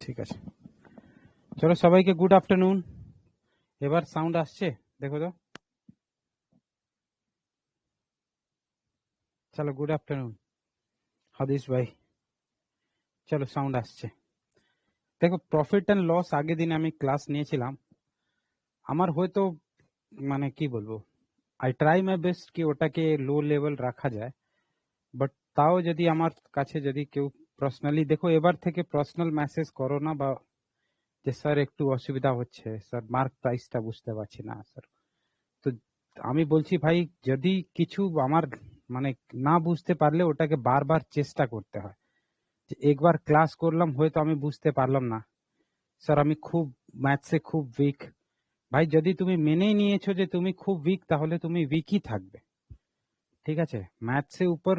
ঠিক আছে, চলো সবাইকে গুড আফটারনুন। এবার সাউন্ড আসছে? দেখো তো, চলো গুড আফটারনুন হাদিস ভাই। চলো সাউন্ড আসছে। দেখো, প্রফিট অ্যান্ড লস আগের দিন আমি ক্লাস নিয়েছিলাম। আমার হয়তো মানে কি বলবো, আই ট্রাই মাই বেস্ট কি ওটাকে লো লেভেল রাখা যায়, বাট তাও যদি আমার কাছে যদি কেউ পার্সোনালি, দেখো এবার থেকে পার্সোনাল মেসেজ করো না, বা যে স্যার একটু অসুবিধা হচ্ছে স্যার, মার্ক প্রাইসটা বুঝতে পারছি না স্যার। তো আমি বলছি ভাই, যদি কিছু আমার মানে না বুঝতে পারলে ওটাকে বারবার চেষ্টা করতে হয়। যে একবার ক্লাস করলাম, হয়তো আমি বুঝতে পারলাম না, স্যার আমি খুব ম্যাথসে খুব উইক। ভাই যদি তুমি মেনেই নিয়েছো যে তুমি খুব উইক, তাহলে তুমি উইকই থাকবে। ঠিক আছে, ম্যাথসে উপর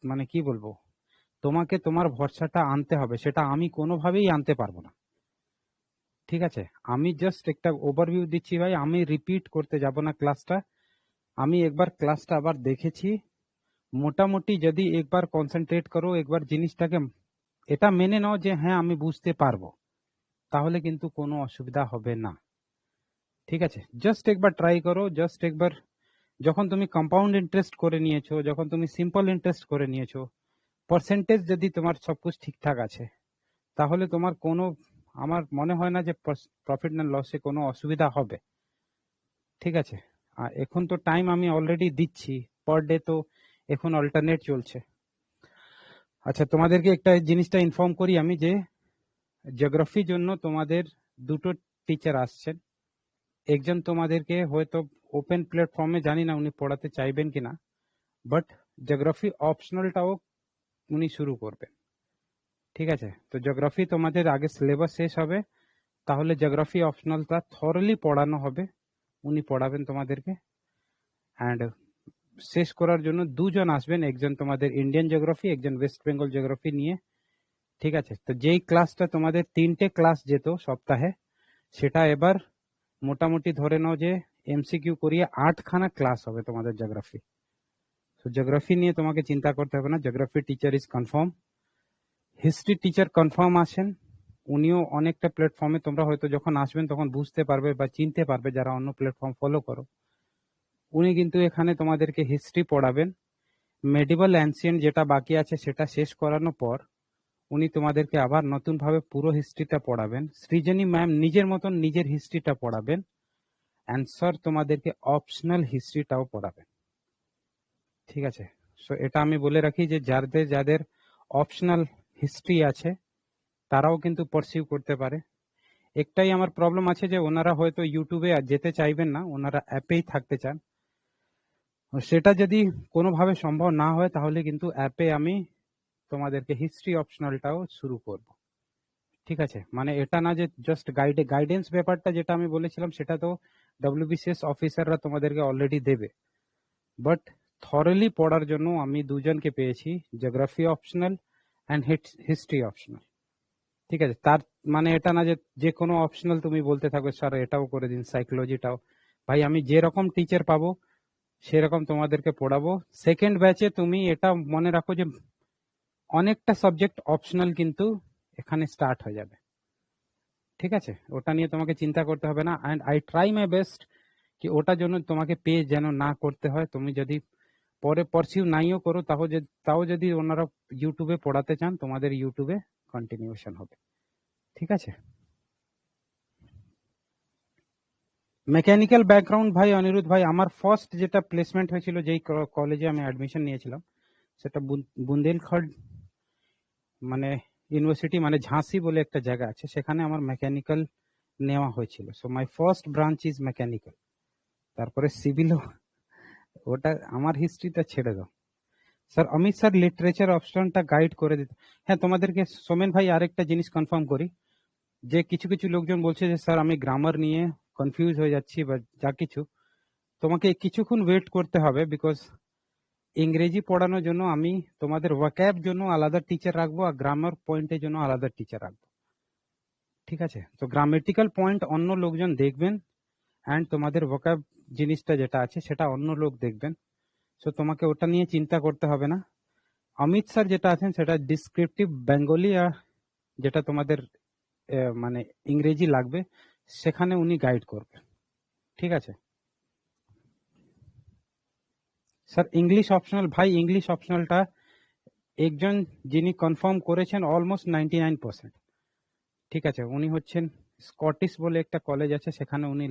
মানে কি বলবো, তোমাকে তোমার ভরসাটা আনতে হবে, সেটা আমি কোনোভাবেই আনতে পারবো না। ঠিক আছে, আমি জাস্ট একটা ওভারভিউ দিচ্ছি ভাই, আমি রিপিট করতে যাব না ক্লাসটা। আমি একবার ক্লাসটা আবার দেখেছি, মোটামুটি যদি একবার কনসেন্ট্রেট করো, একবার জিনিসটাকে এটা মেনে নাও যে হ্যাঁ আমি বুঝতে পারবো, তাহলে কিন্তু কোনো অসুবিধা হবে না। ঠিক আছে, জাস্ট একবার ট্রাই করো, জাস্ট একবার। যখন তুমি কম্পাউন্ড ইন্টারেস্ট করে নিয়েছো, যখন তুমি সিম্পল ইন্টারেস্ট করে নিয়েছো, পার্সেন্টেজ যদি তোমার সবকিছু ঠিকঠাক আছে, তাহলে তোমার কোনো, আমার মনে হয় না যে প্রফিট না লসে কোনো অসুবিধা হবে। ঠিক আছে, আর এখন তো টাইম আমি অলরেডি দিচ্ছি, পার ডে তো এখন অল্টারনেট চলছে। আচ্ছা, তোমাদেরকে একটা জিনিসটা ইনফর্ম করি আমি, যে জিওগ্রাফির জন্য তোমাদের দুটো টিচার আসছেন। একজন তোমাদেরকে হয়তো ওপেন প্ল্যাটফর্মে, জানি না উনি পড়াতে চাইবেন কিনা, বাট জিওগ্রাফি অপশনালটাও উনি শুরু করবেন। ঠিক আছে, তো জিওগ্রাফি তোমাদের আগে সিলেবাস শেষ হবে, তাহলে জিওগ্রাফি অপশনালটা থরলি পড়ানো হবে, উনি পড়াবেন তোমাদেরকে। অ্যান্ড শেষ করার জন্য দুজন আসবেন, একজন তোমাদের ইন্ডিয়ান জিওগ্রাফি, একজন ওয়েস্ট বেঙ্গল জিওগ্রাফি নিয়ে। ঠিক আছে, তো যেই ক্লাসটা তোমাদের 3টে ক্লাস যেত সপ্তাহে, সেটা এবার মোটামুটি ধরে নাও যে এমসিকিউ করিয়ে 8খানা ক্লাস হবে তোমাদের জিওগ্রাফি। তো জিওগ্রাফি নিয়ে তোমাকে চিন্তা করতে হবে না, geography teacher is confirm. History teacher confirm আছেন, উনিও অনেকটা প্ল্যাটফর্মে, তোমরা হয়তো যখন আসবেন তখন বুঝতে পারবে বা চিনতে পারবে যারা অন্য প্ল্যাটফর্ম ফলো করো। উনি কিন্তু এখানে তোমাদেরকে হিস্ট্রি পড়াবেন। মেডিভাল অ্যান্সিয়েন্ট যেটা বাকি আছে সেটা শেষ করানোর পর উনি তোমাদেরকে আবার নতুন ভাবে পুরো হিস্ট্রিটা পড়াবেন। সৃজনী ম্যাম নিজের মতন নিজের হিস্ট্রিটা পড়াবেন, অ্যান্সার তোমাদেরকে অপশনাল হিস্ট্রিটাও পড়াবেন। ঠিক আছে, সো এটা আমি বলে রাখি যে যাদের যাদের অপশনাল হিস্ট্রি আছে তারাও কিন্তু পারসিউ করতে পারে। একটাই আমার প্রবলেম আছে যে ওনারা হয়তো ইউটিউবে যেতে চাইবেন না, ওনারা অ্যাপেই থাকতে চান। সেটা যদি কোনোভাবে সম্ভব না হয়, তাহলে কিন্তু অ্যাপে আমি তোমাদেরকে হিস্ট্রি অপশনালটাও শুরু করব। ঠিক আছে, মানে এটা না যে জাস্ট গাইডেন্স ব্যাপারটা যেটা আমি বলেছিলাম, সেটা তো ডব্লিউবিসিএস অফিসাররা তোমাদেরকে অলরেডি দেবে, বাট থরলি পড়ার জন্য আমি দুজনকে পেয়েছি, geography optional and history optional. ঠিক আছে, তার মানে এটা না যে যে কোনো অপশনাল তুমি বলতে থাকো স্যার এটাও করে দিন, সাইকোলজিটাও। ভাই আমি যেরকম টিচার পাবো সেরকম তোমাদেরকে পড়াবো। সেকেন্ড ব্যাচে তুমি এটা মনে রাখো যে অনেকটা সাবজেক্ট অপশনাল কিন্তু এখানে স্টার্ট হয়ে যাবে। ঠিক আছে, ওটা নিয়ে তোমাকে চিন্তা করতে হবে না। And I try my best কি ওটার জন্য তোমাকে পে যেন না করতে হয়। তুমি যদি পরে পারসিউ নাইও করো, তাও যদি ওনারা ইউটিউবে পড়াতে চান, তোমাদের ইউটিউবে কন্টিনিউশন হবে। ঠিক আছে, মেকানিক্যাল ব্যাকগ্রাউন্ড ভাই অনিরুদ্ধ ভাই, আমার ফার্স্ট যেটা প্লেসমেন্ট হয়েছিল, যেই কলেজে আমি অ্যাডমিশন নিয়েছিলাম, সেটা বুন্দেলখন্ড মানে ইউনিভার্সিটি, মানে ঝাঁসি বলে একটা জায়গা আছে, সেখানে আমার মেকানিক্যাল নেওয়া হয়েছিল। So my first branch is mechanical. তারপরে সিভিলও, ওটা আমার হিস্ট্রিটা ছেড়ে দাও। স্যার অমিত স্যার লিটারেচার অপশনটা গাইড করে দিত। হ্যাঁ, তোমাদেরকে সোমেন ভাই আরেকটা জিনিস কনফার্ম করি, যে কিছু কিছু লোকজন বলছে যে স্যার আমি গ্রামার নিয়ে কনফিউজ হয়ে যাচ্ছি বা যা কিছু, তোমাকে কিছুক্ষণ ওয়েট করতে হবে, বিকজ ইংরেজি পড়ানোর জন্য আমি তোমাদের ওয়াক্যাব জন্য আলাদা টিচার রাখবো, আর গ্রামার পয়েন্টের জন্য আলাদা টিচার রাখবো। ঠিক আছে, তো গ্রামেটিক্যাল পয়েন্ট অন্য লোকজন দেখবেন, অ্যান্ড তোমাদের ভোকাব জিনিসটা যেটা আছে সেটা অন্য লোক দেখবেন। সো তোমাকে ওটা নিয়ে চিন্তা করতে হবে না। অমিত স্যার যেটা আছেন সেটা ডিসক্রিপটিভ বেঙ্গলি, যেটা তোমাদের মানে ইংরেজি লাগবে সেখানে উনি গাইড করবে। ঠিক আছে স্যার, ইংলিশ অপশনাল ভাই, ইংলিশ অপশনালটা একজন যিনি কনফার্ম করেছেন অলমোস্ট 99%। ঠিক আছে, উনি হচ্ছেন স্কটিশ বলে একটা কলেজ আছে, সেখানে উনি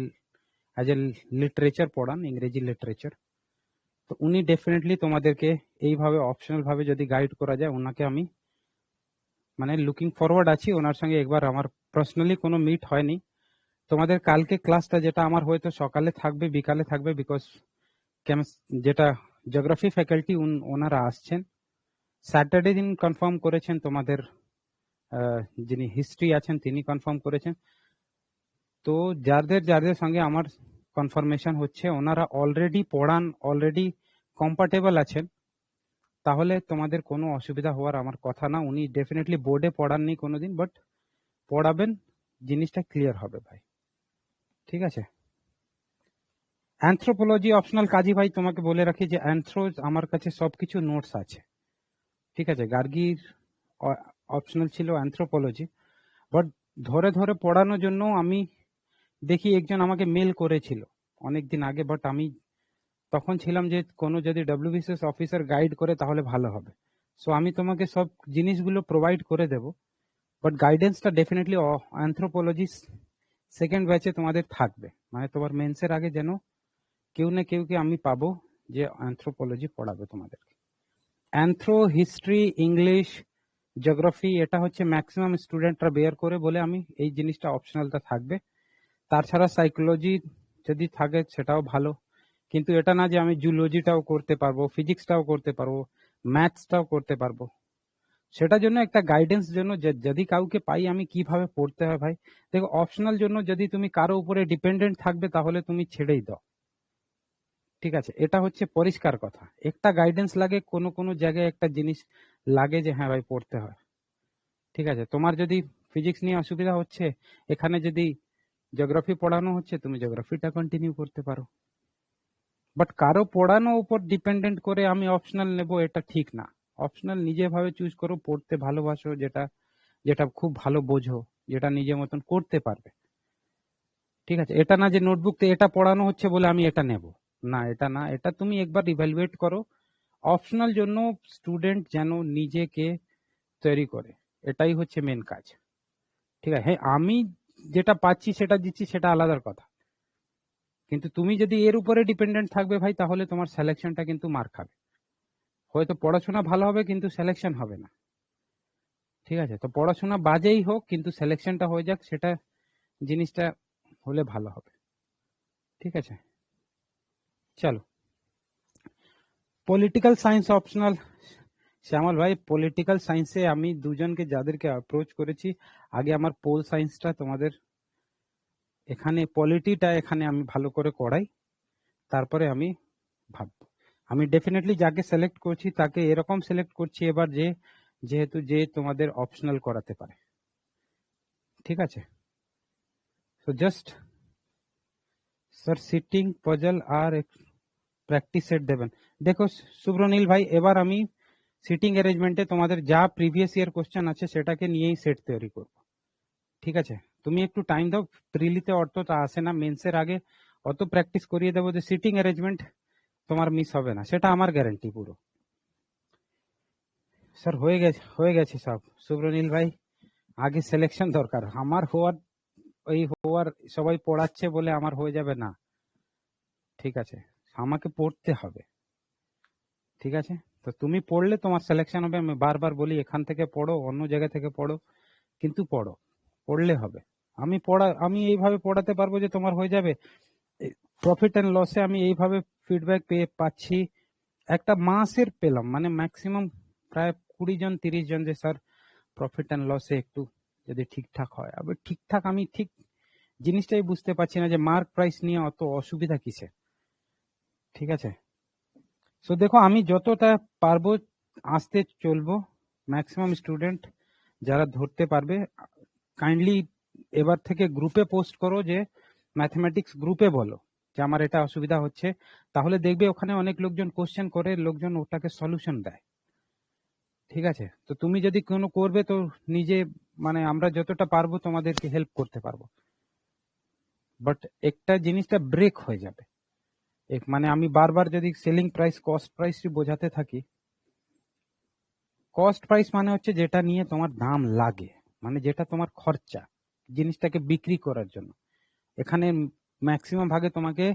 অ্যাজ এ লিটারেচার পড়ান, ইংরেজি লিটারেচার। তো উনি ডেফিনেটলি তোমাদেরকে এইভাবে অপশনাল ভাবে যদি গাইড করা যায়, ওনাকে আমি মানে লুকিং ফরওয়ার্ড আছি। ওনার সঙ্গে একবার আমার পার্সোনালি কোনো মিট হয়নি। তোমাদের কালকে ক্লাসটা যেটা আমার হয়তো সকালে থাকবে বিকালে থাকবে, বিকজ যেটা জিওগ্রাফি ফ্যাকাল্টি ওনারা আসছেন। স্যাটারডে দিন কনফার্ম করেছেন, তোমাদের যিনি হিস্ট্রি আছেন তিনি কনফার্ম করেছেন। তো যাদের যাদের সঙ্গে আমার কনফার্মেশন হচ্ছে ওনারা অলরেডি পড়ান, অলরেডি কম্ফর্টেবল আছেন, তাহলে তোমাদের কোনো অসুবিধা হওয়ার আমার কথা না। উনি ডেফিনেটলি বোর্ডে পড়াননি কোনোদিন, বাট পড়াবেন, জিনিসটা ক্লিয়ার হবে ভাই। ঠিক আছে, অ্যানথ্রোপোলজি অপশনাল। কাজী ভাই তোমাকে বলে রাখি যে অ্যানথ্রো আমার কাছে সবকিছু নোটস আছে। ঠিক আছে, গার্গীর অপশনাল ছিল অ্যানথ্রোপোলজি, বাট ধরে ধরে পড়ানোর জন্য আমি দেখি একজন আমাকে মেল করেছিল অনেকদিন আগে, বাট আমি তখন ছিলাম যে কোনো যদি ডব্লিউবিসিএস অফিসার গাইড করে তাহলে ভালো হবে। সো আমি তোমাকে সব জিনিসগুলো প্রোভাইড করে দেব, বাট গাইডেন্সটা ডেফিনেটলি অ্যানথ্রোপোলজি সেকেন্ড ব্যাচে তোমাদের থাকবে। মানে তোমার মেন্সের আগে যেন কেউ না কেউকে আমি পাবো যে অ্যানথ্রোপোলজি পড়াবে তোমাদেরকে। অ্যানথ্রো, হিস্ট্রি, ইংলিশ, জিওগ্রাফি এটা হচ্ছে ম্যাক্সিমাম স্টুডেন্টরা বেয়ার করে বলে আমি এই জিনিসটা অপশনালটা থাকবে। তাছাড়া সাইকোলজি যদি থাকে সেটাও ভালো, কিন্তু এটা না যে আমি জুলজিটাও করতে পারবো, ফিজিক্সটাও করতে পারবো, ম্যাথসটাও করতে পারবো। সেটার জন্য একটা গাইডেন্স জন্য যদি কাউকে পাই আমি কিভাবে পড়তে হয় ভাই। দেখো, অপশনাল জন্য যদি তুমি কারো উপরে ডিপেন্ডেন্ট থাকবে তাহলে তুমি ছেড়েই দাও। ঠিক আছে, এটা হচ্ছে পরিষ্কার কথা। একটা গাইডেন্স লাগে, কোনো কোনো জায়গায় একটা জিনিস লাগে যে হ্যাঁ ভাই পড়তে হয়। ঠিক আছে, তোমার যদি ফিজিক্স নিয়ে অসুবিধা হচ্ছে, এখানে যদি জিওগ্রাফি পড়ানো হচ্ছে, তুমি জিওগ্রাফিটা কন্টিনিউ করতে পারো। বাট কারো পড়ানো উপর ডিপেন্ডেন্ট করে আমি অপশনাল নেব, এটা ঠিক না। অপশনাল নিজে ভাবে চুজ করো, পড়তে ভালোবাসো, যেটা যেটা খুব ভালো বোঝো, যেটা নিজের মতন করতে পারবে। ঠিক আছে, এটা না যে নোটবুকতে এটা পড়ানো হচ্ছে বলে আমি এটা নেব, না এটা না। এটা তুমি একবার ইভ্যালুয়েট করো। অপশনাল জন্য স্টুডেন্ট যেন নিজেকে তৈরি করে, এটাই হচ্ছে মেন কাজ। ঠিক আছে, হ্যাঁ আমি যেটা পাচ্ছি সেটা দিচ্ছি, সেটা আলাদার কথা, কিন্তু তুমি যদি এর উপরে ডিপেন্ডেন্ট থাকবে ভাই, তাহলে তোমার সিলেকশনটা কিন্তু মার খাবে। হয়তো পড়াশোনা ভালো হবে কিন্তু সিলেকশন হবে না। ঠিক আছে, তো পড়াশোনা বাজেই হোক কিন্তু সিলেকশনটা হয়ে যাক, সেটা জিনিসটা হলে ভালো হবে। ঠিক আছে, চলো। Political science optional. শ্যামল ভাই, পলিটিক্যাল সায়েন্সে আমি দুজনকে যাদেরকে অ্যাপ্রোচ করেছি, আগে আমার পোল সায়েন্সটা তোমাদের এখানে, পলিটিটা এখানে আমি ভালো করে করাই, তারপরে আমি ভাববো। আমি ডেফিনেটলি যাকে সিলেক্ট করছি তাকে এরকম সিলেক্ট করছি এবার যে যেহেতু যে তোমাদের অপশনাল করাতে পারে। ঠিক আছে, তো জাস্ট স্যার সিটিং পজল আর প্র্যাকটিস সেট দেবেন। দেখো সুব্রনীল ভাই, এবার আমি সিটিং অ্যারেঞ্জমেন্টে তোমাদের যা প্রিভিয়াস ইয়ার কোশ্চেন আছে সেটাকে নিয়েই সেট তৈরি করব। ঠিক আছে, তুমি একটু টাইম দাও, প্রিলিতে অতটা আসে না, মেন্সের আগে অত প্র্যাকটিস করিয়ে দেবো যে সিটিং অ্যারেঞ্জমেন্ট তোমার মিস হবে না, সেটা আমার গ্যারান্টি পুরো। স্যার হয়ে গেছে সব সুব্রনীল ভাই, আগে সিলেকশন দরকার। আমার হওয়ার সবাই পড়াচ্ছে বলে আমার হয়ে যাবে না। ঠিক আছে, আমাকে পড়তে হবে। ঠিক আছে, তো তুমি পড়লে তোমার সিলেকশন হবে। আমি বারবার বলি এখান থেকে পড়ো, অন্য জায়গা থেকে পড়ো, কিন্তু পড়ো, পড়লে হবে। আমি এইভাবে পড়াতে পারবো যে তোমার হয়ে যাবে। প্রফিট এন্ড লসে আমি এইভাবে ফিডব্যাক পাচ্ছি, একটা মাসের পেলাম, মানে ম্যাক্সিমাম প্রায় 20 জন 30 জন যে স্যার প্রফিট এন্ড লসে একটু যদি ঠিকঠাক হয়। আবার ঠিকঠাক আমি ঠিক জিনিসটাই বুঝতে পারছি না যে মার্ক প্রাইস নিয়ে অত অসুবিধা কিসে। ঠিক আছে, সো দেখো আমি যতটা পারবো আসতে চলবো। ম্যাক্সিমাম স্টুডেন্ট যারা ধরতে পারবে কাইন্ডলি এবার থেকে গ্রুপে পোস্ট করো, যে ম্যাথমেটিক্স গ্রুপে বলো যে আমার এটা অসুবিধা হচ্ছে, তাহলে দেখবে ওখানে অনেক লোকজন কোশ্চেন করে, লোকজন ওটাকে সলিউশন দেয়। ঠিক আছে? তো তুমি যদি কোনো করবে তো নিজে মানে আমরা যতটা পারবো তোমাদেরকে হেল্প করতে পারবো, বাট একটা জিনিসটা ব্রেক হয়ে যাবে। মানে আমি বারবার যদি সেলিং প্রাইস কস্ট প্রাইস বোঝাতে থাকি, কস্ট প্রাইস মানে হচ্ছে যেটা নিয়ে তোমার দাম লাগে, মানে যেটা তোমার খরচা জিনিসটাকে বিক্রি করার জন্য। এখানে ম্যাক্সিমাম ভাগে তোমাকে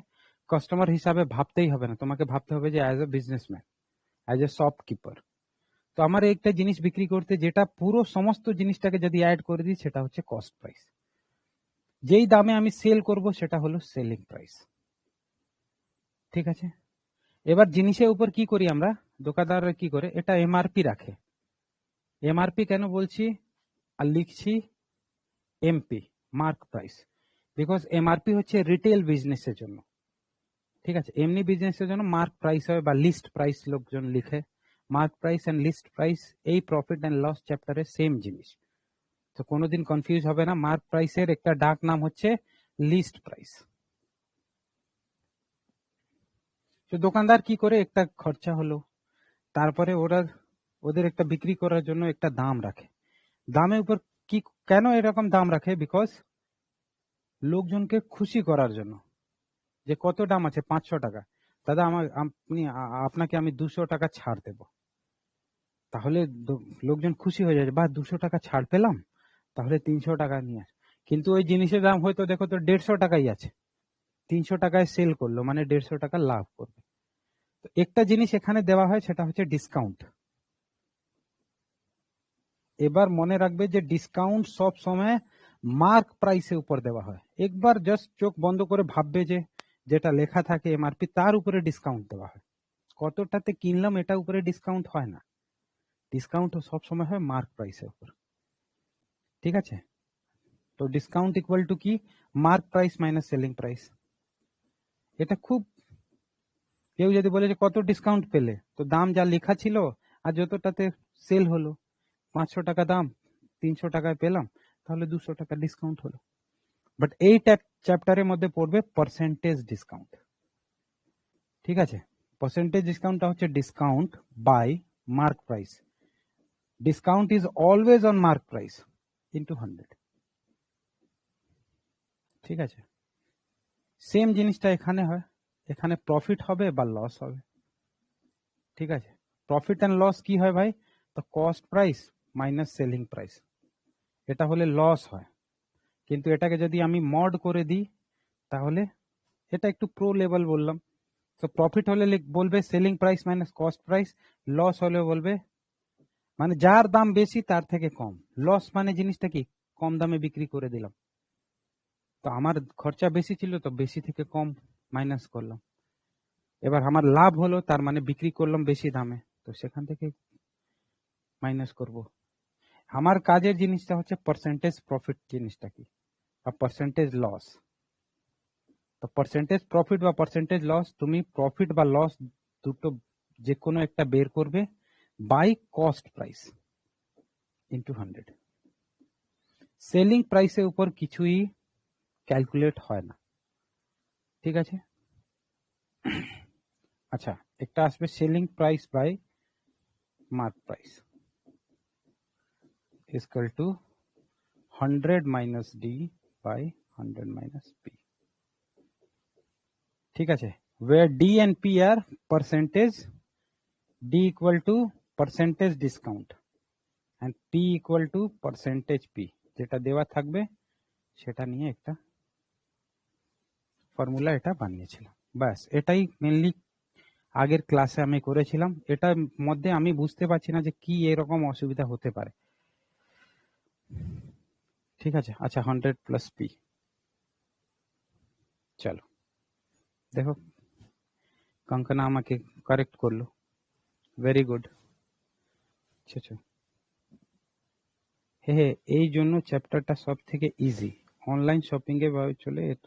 কাস্টমার হিসাবে ভাবতেই হবে না, তোমাকে ভাবতে হবে যে as a businessman, as a shopkeeper. তো আমার একটা জিনিস বিক্রি করতে যেটা পুরো সমস্ত জিনিসটাকে যদি অ্যাড করে দিই সেটা হচ্ছে কস্ট প্রাইস। যেই দামে আমি সেল করব সেটা হলো সেলিং প্রাইস। ঠিক আছে, এবার জিনিসের উপর কি করি আমরা, দোকানদার কি করে, এটা এমআরপি রাখে। এমআরপি কেন বলছি আর লিখছি MP, mark price, because MRP হচ্ছে রিটেল বিজনেসের জন্য। ঠিক আছে, এমনি বিজনেসের জন্য মার্ক প্রাইস হয় বা লিস্ট প্রাইস লোকজন লিখে। Mark price and list price এই প্রফিট এন্ড লস চ্যাপ্টারে সেম জিনিস, তো কোনোদিন কনফিউজ হবে না। মার্ক প্রাইসের একটা ডাক নাম হচ্ছে লিস্ট প্রাইস। তো দোকানদার কি করে, একটা খরচা হলো, তারপরে ওদের একটা বিক্রি করার জন্য একটা দাম রাখে। দামের উপর কি, কেন এরকম দাম রাখে, বিকজ লোকজনকে খুশি করার জন্য। যে কত দাম আছে, 500 টাকা, দাদা আপনাকে আমি 200 টাকা ছাড় দেব, তাহলে লোকজন খুশি হয়ে যাবে, বা 200 টাকা ছাড় পেলাম, তাহলে 300 টাকা নিয়ে আস। কিন্তু ওই জিনিসের দাম হয়তো দেখো তো 150 টাকাই আছে, 300 টাকায় সেল করলো মানে 150 টাকা লাভ করবে। তো একটা জিনিস এখানে দেওয়া হয় সেটা হচ্ছে ডিসকাউন্ট। এবার মনে রাখবে যে ডিসকাউন্ট সব সময় মার্ক প্রাইসের উপর দেওয়া হয়। একবার জাস্ট চোখ বন্ধ করে ভাববে যে যেটা লেখা থাকে এমআরপি তার উপরে ডিসকাউন্ট দেওয়া হয়, কতটাতে কিনলাম এটা উপরে ডিসকাউন্ট হয় না, ডিসকাউন্ট সবসময় হয় মার্ক প্রাইসের উপর। ঠিক আছে, তো ডিসকাউন্ট ইকুয়াল টু কি, mark price minus selling price. এটা খুব, কেউ যদি বলে যে কত ডিসকাউন্ট পেলে, তো দাম যা লেখা ছিল আর যতটাতে সেল হলো, 500 টাকা দাম 300 টাকায় পেলাম, তাহলে 200 টাকা ডিসকাউন্ট হলো। বাট এই চ্যাপ্টারের মধ্যে পড়বে পার্সেন্টেজ ডিসকাউন্ট। ঠিক আছে, পার্সেন্টেজ ডিসকাউন্টটা হচ্ছে discount by mark price. Discount is always on mark price into 100। ঠিক আছে, সেম জিনিসটা এখানে হয়, এখানে প্রফিট হবে বা লস হবে। ঠিক আছে, প্রফিট এন্ড লস কি হয় ভাই, তো cost price minus selling price, এটা হলে লস হয়। কিন্তু এটাকে যদি আমি মড করে দিই তাহলে, এটা একটু প্রো লেভেল বললাম, তো প্রফিট হলে বলবে selling price minus cost price, loss হলে বলবে মানে যার দাম বেশি তার থেকে কম, লস মানে জিনিসটা কি, কম দামে বিক্রি করে দিলাম, তো আমার খরচা বেশি ছিল তো বেশি থেকে কম মাইনাস করলাম, এবার আমার লাভ হলো তার মানে বিক্রি করলাম বেশি দামে, তো সেখান থেকে মাইনাস করব। আমার কাজের জিনিসটা হচ্ছে পার্সেন্টেজ প্রফিট জিনিসটা কি, বা পার্সেন্টেজ লস। তো পার্সেন্টেজ প্রফিট বা পার্সেন্টেজ লস, তুমি প্রফিট বা লস দুটো যে কোনো একটা বের করবে by cost price into 100। Selling প্রাইসের উপর কিছুই ক্যালকুলেট হয় না। ঠিক আছে, আচ্ছা একটা আসবে selling price by mark price equal to 100 minus D by 100 minus P. ঠিক আছে, where D and P are percentage, D equal to percentage discount and P equal to percentage P, যেটা দেওয়া থাকবে সেটা নিয়ে একটা ফর্মুলা এটা বানিয়েছিলাম। ব্যাস এটাই মেনলি আগের ক্লাসে আমি করেছিলাম, এটার মধ্যে আমি বুঝতে পারছি না যে কি এরকম অসুবিধা হতে পারে। ঠিক আছে, আচ্ছা 100 প্লাস পি, চলো দেখো কঙ্কনা আমাকে কারেক্ট করলো, ভেরি গুড। আচ্ছা হে এই জন্য চ্যাপ্টারটা সব থেকে ইজি, অনলাইন শপিং এ চলে এত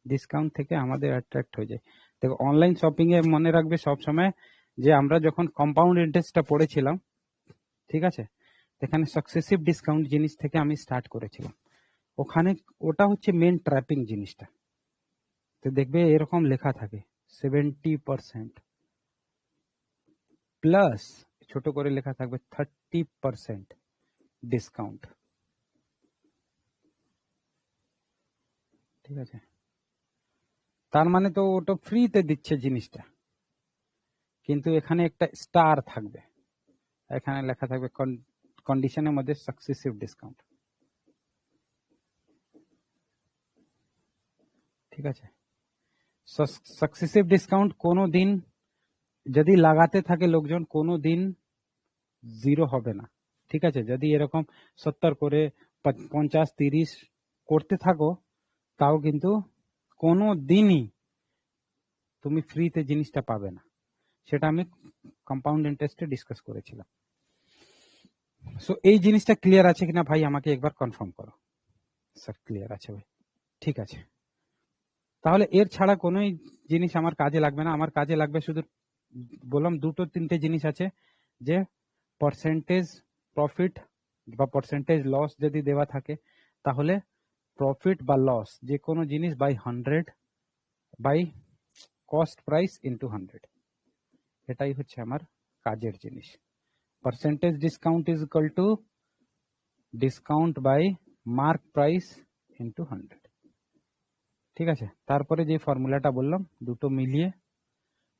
ডিসকাউন্ট থেকে আমাদের অ্যাট্রাক্ট হয়ে যায়। দেখো অনলাইন শপিং এ মনে রাখবে সব সময় যে আমরা যখন কম্পাউন্ড ইন্টারেস্টটা পড়েছিলাম, ঠিক আছে, এখানে সাকসেসিভ ডিসকাউন্ট জিনিস থেকে আমি স্টার্ট করেছিলাম, ওখানে ওটা হচ্ছে মেন ট্র্যাপিং জিনিসটা। তো দেখবে এরকম লেখা থাকে 70% প্লাস ছোট করে লেখা থাকবে 30% ডিসকাউন্ট। ঠিক আছে, তার মানে তো ওটা ফ্রিতে দিচ্ছে জিনিসটা, কিন্তু এখানে একটা স্টার থাকবে, এখানে লেখা থাকবে কন্ডিশনের মধ্যে সাকসেসিভ ডিসকাউন্ট। ঠিক আছে, সাকসেসিভ ডিসকাউন্ট কোনো দিন যদি লাগাতে থাকে লোকজন, কোনো দিন জিরো হবে না। ঠিক আছে, যদি এরকম 70 করে 50 30 করতে থাকো, তাও কিন্তু কোনো দিনই তুমি ফ্রিতে জিনিসটা পাবে না। সেটা আমি কম্পাউন্ড ইন্টারেস্টে ডিসকাস করেছিলাম। সো এই জিনিসটা ক্লিয়ার আছে কিনা ভাই, আমাকে একবার কনফার্ম করো। স্যার ক্লিয়ার আছে ভাই, ঠিক আছে। তাহলে এর ছাড়া কোনো জিনিস আমার কাজে লাগবে না, আমার কাজে লাগবে শুধু বললাম দুটো তিনটে জিনিস আছে, যে পার্সেন্টেজ প্রফিট বা পার্সেন্টেজ লস যদি দেওয়া থাকে, তাহলে প্রফিট বা লস যে কোনো জিনিস by 100 by cost price into 100, এটাই হচ্ছে আমার কাজের জিনিস। Percentage discount is equal to discount by mark price into 100। ঠিক আছে, তারপরে যে ফর্মুলাটা বললাম দুটো মিলিয়ে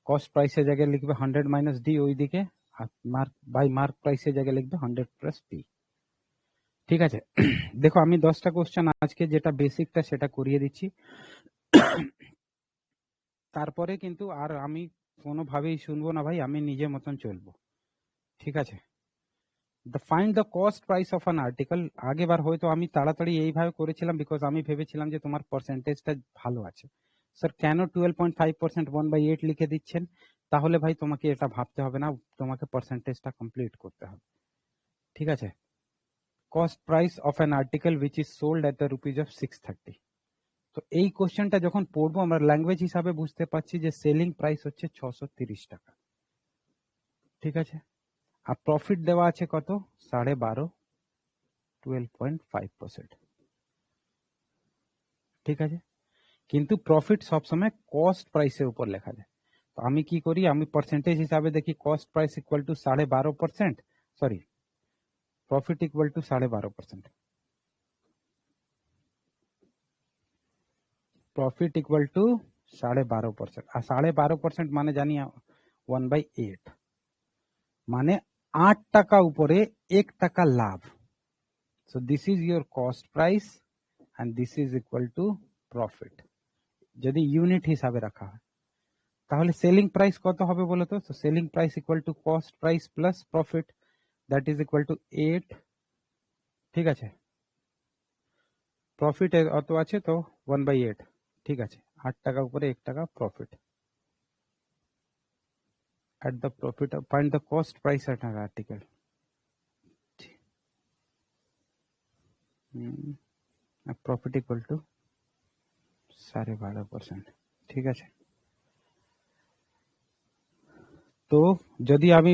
কস্ট প্রাইসের জায়গায় লিখবে 100 মাইনাস ডি ওই দিকে, আর মার্ক বাই মার্ক প্রাইসের জায়গায় লিখবে 100 প্লাস ডি। ঠিক আছে, দেখো আমি 10টা কোশ্চেন আজকে যেটা বেসিকটা সেটা করিয়ে দিচ্ছি, তারপরে কিন্তু আর আমি কোনোভাবেই শুনবো না ভাই, আমি নিজের মতন চলবো। ঠিক আছে, find the cost price of an article. আগেবার হয়তো আমি তাড়াতাড়ি এইভাবে করেছিলাম বিকজ আমি ভেবেছিলাম যে তোমার পার্সেন্টেজটা ভালো আছে। স্যার কেন 12.5% 1/8 লিখে দিচ্ছেন? তাহলে ভাই তোমাকে এটা ভাবতে হবে না, তোমাকে পার্সেন্টেজটা কমপ্লিট করতে হবে। ঠিক আছে, cost price of an article which is sold at the rupees of 630। তো এই কোশ্চেনটা যখন পড়বো আমরা ল্যাঙ্গুয়েজ হিসাবে বুঝতে পারছি যে সেলিং প্রাইস হচ্ছে 630 টাকা। ঠিক আছে, আর প্রফিট দেওয়া আছে কত? 12.5, 12.5%। ঠিক আছে, কিন্তু প্রফিট সবসময় কস্ট প্রাইসের উপর লেখা যায়। তো আমি কি করি, আমি পার্সেন্টেজ হিসাবে দেখি cost price equal two 12.5%, sorry profit equal to 12.5%, profit equal to 12.5%, আর 12.5% মানে জানি 1/8, মানে 8 টাকা উপরে 1 টাকা লাভ। So this is your cost price and this is equal to profit, যদি ইউনিট হিসাবে রাখা হয়। তাহলে সেলিং প্রাইস কত হবে বলো তো? Selling price equal to cost price plus profit, that is equal two 8। ঠিক আছে, প্রফিট অত আছে তো 1/8। ঠিক আছে, 8 টাকা উপরে 1 টাকা profit. at the profit find the cost price at an article, profit equal to 12.5%। ঠিক আছে, তো যদি আমি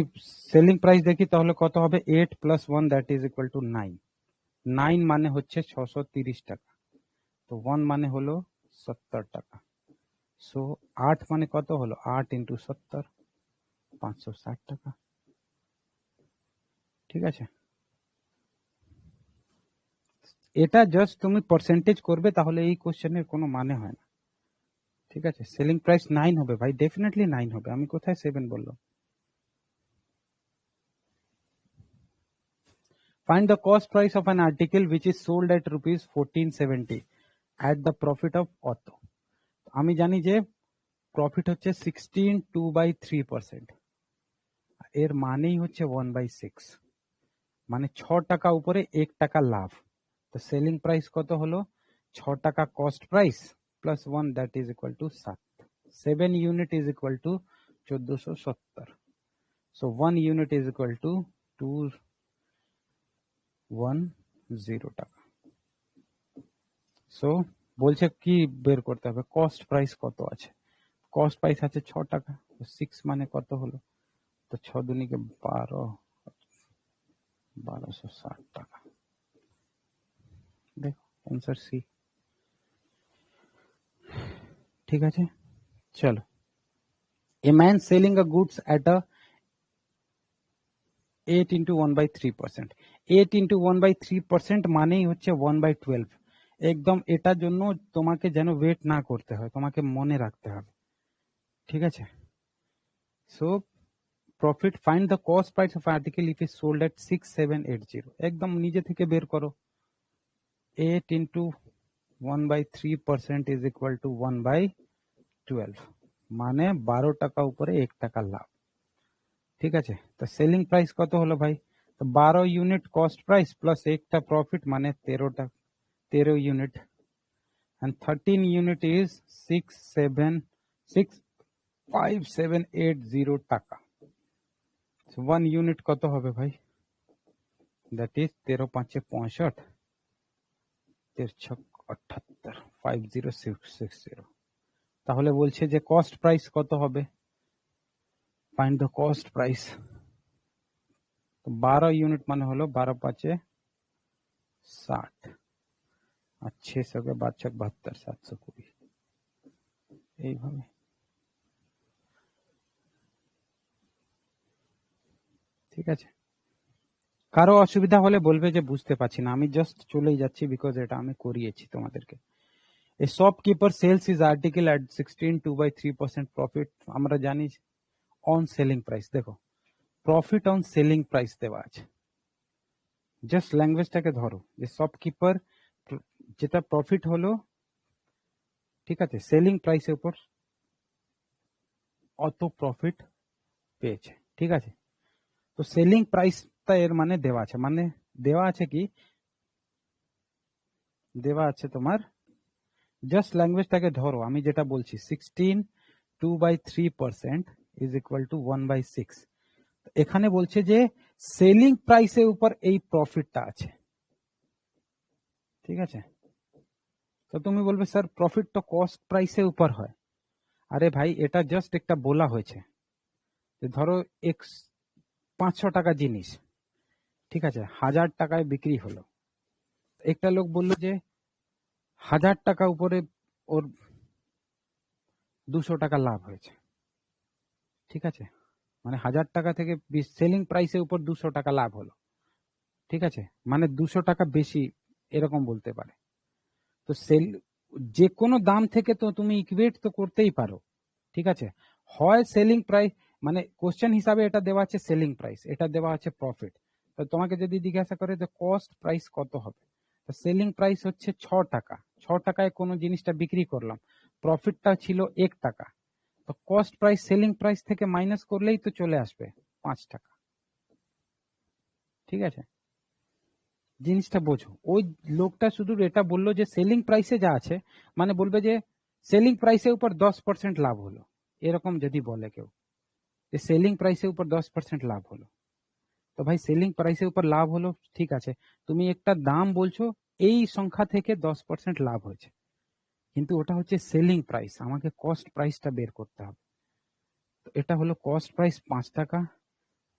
সেলিং প্রাইস দেখি তাহলে কত হবে? 8 plus 1 that is equal to 9। 9 মানে হচ্ছে 630 টাকা, তো 1 মানে হলো 70 টাকা। সো 8 মানে কত হলো? 8 ইন্টু 70, 560 টাকা। ঠিক আছে, এটা জাস্ট তুমি পার্সেন্টেজ করবে, তাহলে এই কোশ্চেনের কোনো মানে হয় না। ঠিক আছে, সেলিং প্রাইস 9 হবে ভাই, ডেফিনেটলি 9 হবে, আমি কোথায় 7 বললাম? Find the cost price of an article which is sold at rupees 1470 at the profit of কত? আমি জানি যে প্রফিট হচ্ছে 16 2/3%, এর মানেই হচ্ছে 1/6, মানে 6 টাকা উপরে 1 টাকা লাভ। তো সেলিং প্রাইস কত হলো? 6 টাকা cost price plus 1 that is equal two 7। 7 unit is equal two 1470। So 1 unit is equal two 210 টাকা। সো বলছে কি বের করতে হবে? কস্ট প্রাইস কত আছে? কস্ট প্রাইস আছে 6 টাকা, 6 মানে কত হলো? তো 6 দুনিকে 12, 1260 টাকা। দেখো आंसर সি। ঠিক আছে, চলো। A man selling a goods at a 8 into 1/3%, 8 into 1/3% মানেই হচ্ছে 1/12। একদম এটার জন্য তোমাকে যেন ওয়েট না করতে হয়, তোমাকে মনে রাখতে হবে, ঠিক আছে? So profit, find the cost price of article if is sold at 6780, একদম নিজে থেকে বের করো। 8 ইন্টু 1/3% ইজ ইকুয়াল টু 1/12, মানে 12 টাকা উপরে 1 টাকা লাভ, ঠিক আছে? তো সেলিং প্রাইস কত হলো ভাই? তো 12 ইউনিট কস্ট প্রাইস প্লাস একটা প্রফিট মানে 13 ইউনিট, and 13 unit is 65780 টাকা। So 1 unit কত হবে ভাই? That is 13 5 65, 13 6 78, 50660। তাহলে বলছে যে কস্ট প্রাইস কত হবে? Find the cost price. তো 12 ইউনিট মানে হলো 12 5 60 আর 600 কে 5 6 72, 720, এইভাবে। ঠিক আছে, কারো অসুবিধা হলে বলবে যে বুঝতে পারছি না, আমি জাস্ট চলেই যাচ্ছি বিকজ এটা আমি করিয়েছি তোমাদেরকে। A shopkeeper sells his article at 16 2/3% profit, আমরা জানি অন সেলিং প্রাইস। দেখো প্রফিট অন সেলিং প্রাইস দেওয়া আছে, জাস্ট ল্যাঙ্গুয়েজটাকে ধরো যে শপকিপার যেটা প্রফিট হলো, ঠিক আছে, সেলিং প্রাইসের উপর অত প্রফিট পেয়েছে, ঠিক আছে? তো সেলিং প্রাইসটা এর মানে দেওয়া আছে, মানে দেওয়া আছে কি, দেওয়া আছে তোমার, জাস্ট ল্যাঙ্গুয়েজটাকে ধরো, আমি যেটা বলছি 16 2/3% ইজ ইকুয়াল টু 1/6। এখানে বলছে যে সেলিং প্রাইসের উপর এই প্রফিটটা আছে, ঠিক আছে? তো তুমি বলবে স্যার প্রফিট তো কস্ট প্রাইসের উপর হয়। আরে ভাই এটা জাস্ট একটা বলা হয়েছে যে ধরো 500 টাকা জিনিস, ঠিক আছে, 1000 টাকায় বিক্রি হলো। একটা লোক বললো যে 1000 টাকা উপরে ওর 200 টাকা লাভ হয়েছে, ঠিক আছে, মানে 1000 টাকা থেকে সেলিং প্রাইসের উপর 200 টাকা লাভ হলো, ঠিক আছে, মানে 200 টাকা বেশি, এরকম বলতে পারে। তো সেল যে কোনো দাম থেকে তো তুমি ইকুয়েট তো করতেই পারো, ঠিক আছে? হয় সেলিং প্রাইস, মানে কোশ্চেন হিসাবে এটা দেওয়া আছে সেলিং প্রাইস, এটা দেওয়া আছে প্রফিট। তো তোমাকে যদি জিজ্ঞাসা করে যে কস্ট প্রাইস কত হবে, তো সেলিং প্রাইস হচ্ছে 6 টাকা, 6 টাকায় কোনো জিনিসটা বিক্রি করলাম, প্রফিটটা ছিল 1 টাকা, তো কস্ট প্রাইস সেলিং প্রাইস থেকে মাইনাস করলেই তো চলে আসবে 5 টাকা, ঠিক আছে? জিনিসটা বোঝো, ওই লোকটা শুধু এটা বললো যে সেলিং প্রাইসে যা আছে, মানে বলবে যে সেলিং প্রাইসের উপর 10% লাভ হলো, এরকম যদি বলে কেউ যে সেলিং প্রাইসের উপর 10% লাভ হলো, তো ভাই সেলিং প্রাইসের উপর লাভ হলো, ঠিক আছে, তুমি একটা দাম বলছো এই সংখ্যা থেকে 10% লাভ হয়েছে, কিন্তু ওটা হচ্ছে সেলিং প্রাইস, আমাকে কস্ট প্রাইসটা বের করতে হবে। তো এটা হলো কস্ট প্রাইস 5 টাকা।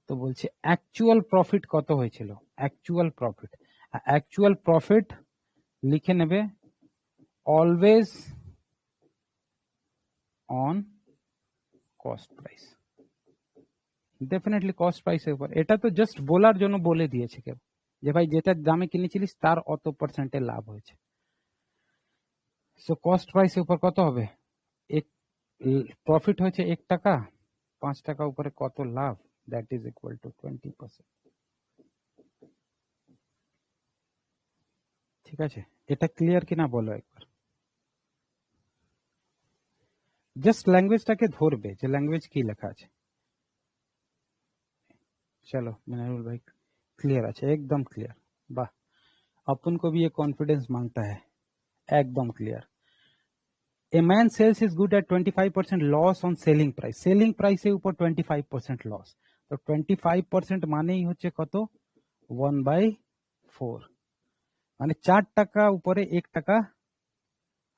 তো বলছে অ্যাকচুয়াল প্রফিট কত হয়েছিল, অ্যাকচুয়াল প্রফিট লিখে নেবে always on cost price, definitely cost প্রাইসের উপর। এটা তো জাস্ট বলার জন্য বলে দিয়েছে কেউ যে ভাই যেটা দামে কিনেছিলিস তার অত পার্সেন্টে লাভ হয়েছে। সো কস্ট প্রাইসের উপর কত হবে, এক প্রফিট হয়েছে 1 টাকা, 5 টাকা উপরে কত লাভ, দ্যাট ইজ ইকুয়াল টু 20%, ঠিক আছে? এটা ক্লিয়ার কিনা বলো একবার, জাস্ট ল্যাঙ্গুয়েজটাকে ধরবে যে ল্যাঙ্গুয়েজ কি লেখা আছে। चलो मिनारुल भाई क्लियर আছে, एकदम क्लियर, वाह, अपन को भी ये कॉन्फिडेंस मांगता है, एकदम clear. A man sells his good at 25% loss on selling price, selling price से ऊपर 25% लॉस, तो 25% মানে ही হচ্ছে কত, 1/4, মানে 4 টাকা উপরে 1 টাকা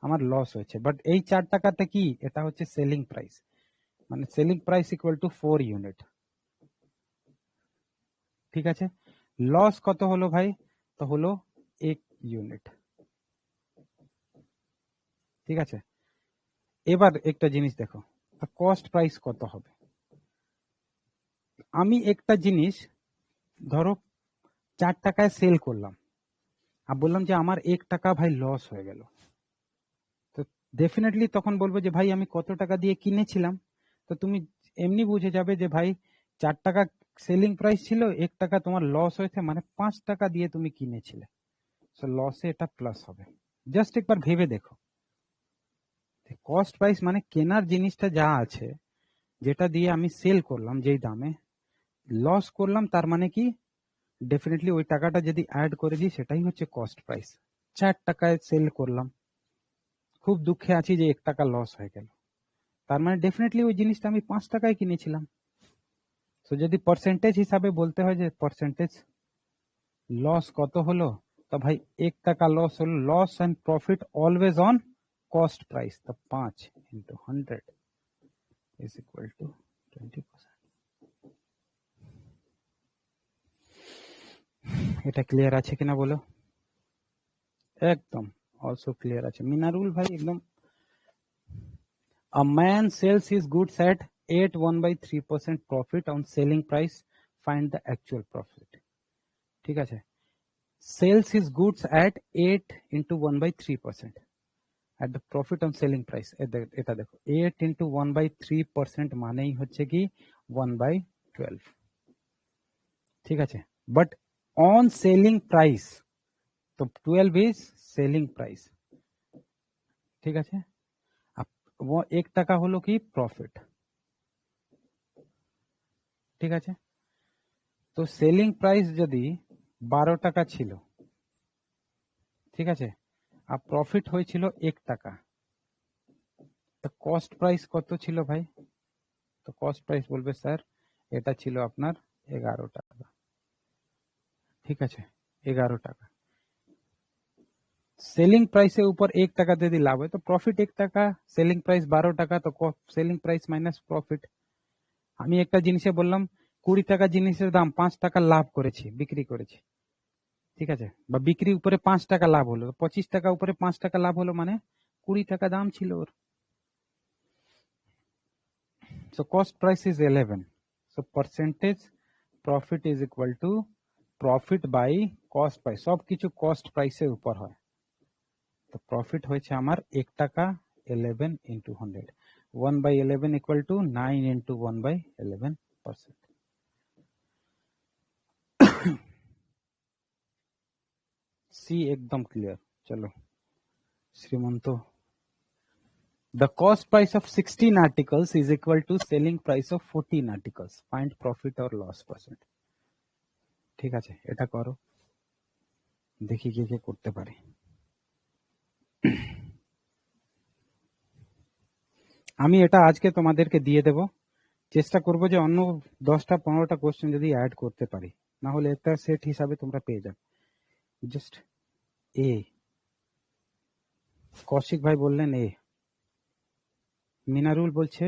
আমার লস হয়েছে, বাট এই 4 টাকাতে কি, এটা হচ্ছে সেলিং প্রাইস, মানে selling price equal two 4 unit, ঠিক আছে? লস কত হলো ভাই, তো হলো 1 ইউনিট, ঠিক আছে? এবার একটা জিনিস দেখো, কস্ট প্রাইস কত হবে। আমি একটা জিনিস ধরো 4 টাকায় সেল করলাম আর বললাম যে আমার 1 টাকা ভাই লস হয়ে গেল, তো ডেফিনেটলি তখন বলবো যে ভাই আমি কত টাকা দিয়ে কিনেছিলাম, তো তুমি এমনি বুঝে যাবে যে ভাই 4 টাকা সেলিং প্রাইস ছিল, 1 টাকা তোমার লস হয়েছে, মানে 5 টাকা দিয়ে তুমি কিনেছিলে, তো লসে এটা প্লাস হবে। জাস্ট একবার ভেবে দেখো, কস্ট প্রাইস মানে কেনার জিনিসটা যা আছে, যেটা দিয়ে আমি সেল করলাম যেই দামে, লস করলাম তার মানে কি ডেফিনেটলি ওই টাকাটা যদি অ্যাড করে দিই সেটাই হচ্ছে কস্ট প্রাইস। 4 টাকায় সেল করলাম, খুব দুঃখে আছি যে 1 টাকা লস হয়ে গেল, তার মানে ডেফিনেটলি ওই জিনিসটা আমি 5 টাকায় কিনেছিলাম। তো যদি পার্সেন্টেজ হিসাবে বলতে হয় যে পার্সেন্টেজ লস কত হলো, তো ভাই 1 টাকা লস হলো, loss and profit always on cost price, তো 5 into 100 is equal to 20%। এটা ক্লিয়ার আছে কিনা বলো? একদম অলসো ক্লিয়ার আছে মিনারুল ভাই, একদম। A man sells his goods at 8 1/3% profit on selling price, find the actual profit। ঠিক আছে, sells his goods at 8 into 1/3% at the profit on selling price। এটা দেখো 8 into 1/3% মানেই হচ্ছে কি 1/12। ঠিক আছে, বাট অন সেলিং প্রাইস, তো 12 ইজ সেলিং প্রাইস। ঠিক আছে, वो 1 টাকা হলো কি প্রফিট। ঠিক আছে, তো সেলিং প্রাইস যদি 12 টাকা ছিল, ঠিক আছে, আর প্রফিট হয়েছিল 1 টাকা, তো কস্ট প্রাইস কত ছিল ভাই? তো কস্ট প্রাইস বলবে স্যার এটা ছিল আপনার 11 টাকা। ঠিক আছে, 11 টাকা, সেলিং প্রাইসের উপর 1 টাকা যদি লাভ হয় তো প্রফিট 1 টাকা, সেলিং প্রাইস 12 টাকা, তো সেলিং প্রাইস মাইনাস প্রফিট। আমি একটা জিনিসে বললাম 20 টাকা জিনিসের দাম 5 টাকা লাভ করেছি, বিক্রি করেছি, ঠিক আছে, বা বিক্রি উপরে 5 টাকা লাভ হলো, 25 টাকা উপরে 5 টাকা লাভ হলো, মানে 20 টাকা দাম ছিল ওর। So cost price is 11, so percentage profit is equal to profit by cost price, সব কিছু cost price এর উপর হয়, তো প্রফিট হয়েছে আমার 1 টাকা 11 into 100, 1/11 equal to 9 into 1/11%। सी एकदम क्लियर। चलो श्रीमंतो, the cost price of 16 articles is equal to selling price of 14 articles, find profit or loss percent। ঠিক আছে, এটা করো, দেখি কে কে করতে পারে। আমি এটা আজকে তোমাদেরকে দিয়ে দেব, চেষ্টা করব যে অন্য 10টা 15টা কোশ্চেন যদি অ্যাড করতে পারি, না হলে একটা সেট হিসাবে তোমরা পেয়ে যাবে। জাস্ট এ, কৌশিক ভাই বললেন এ, মিনারুল বলছে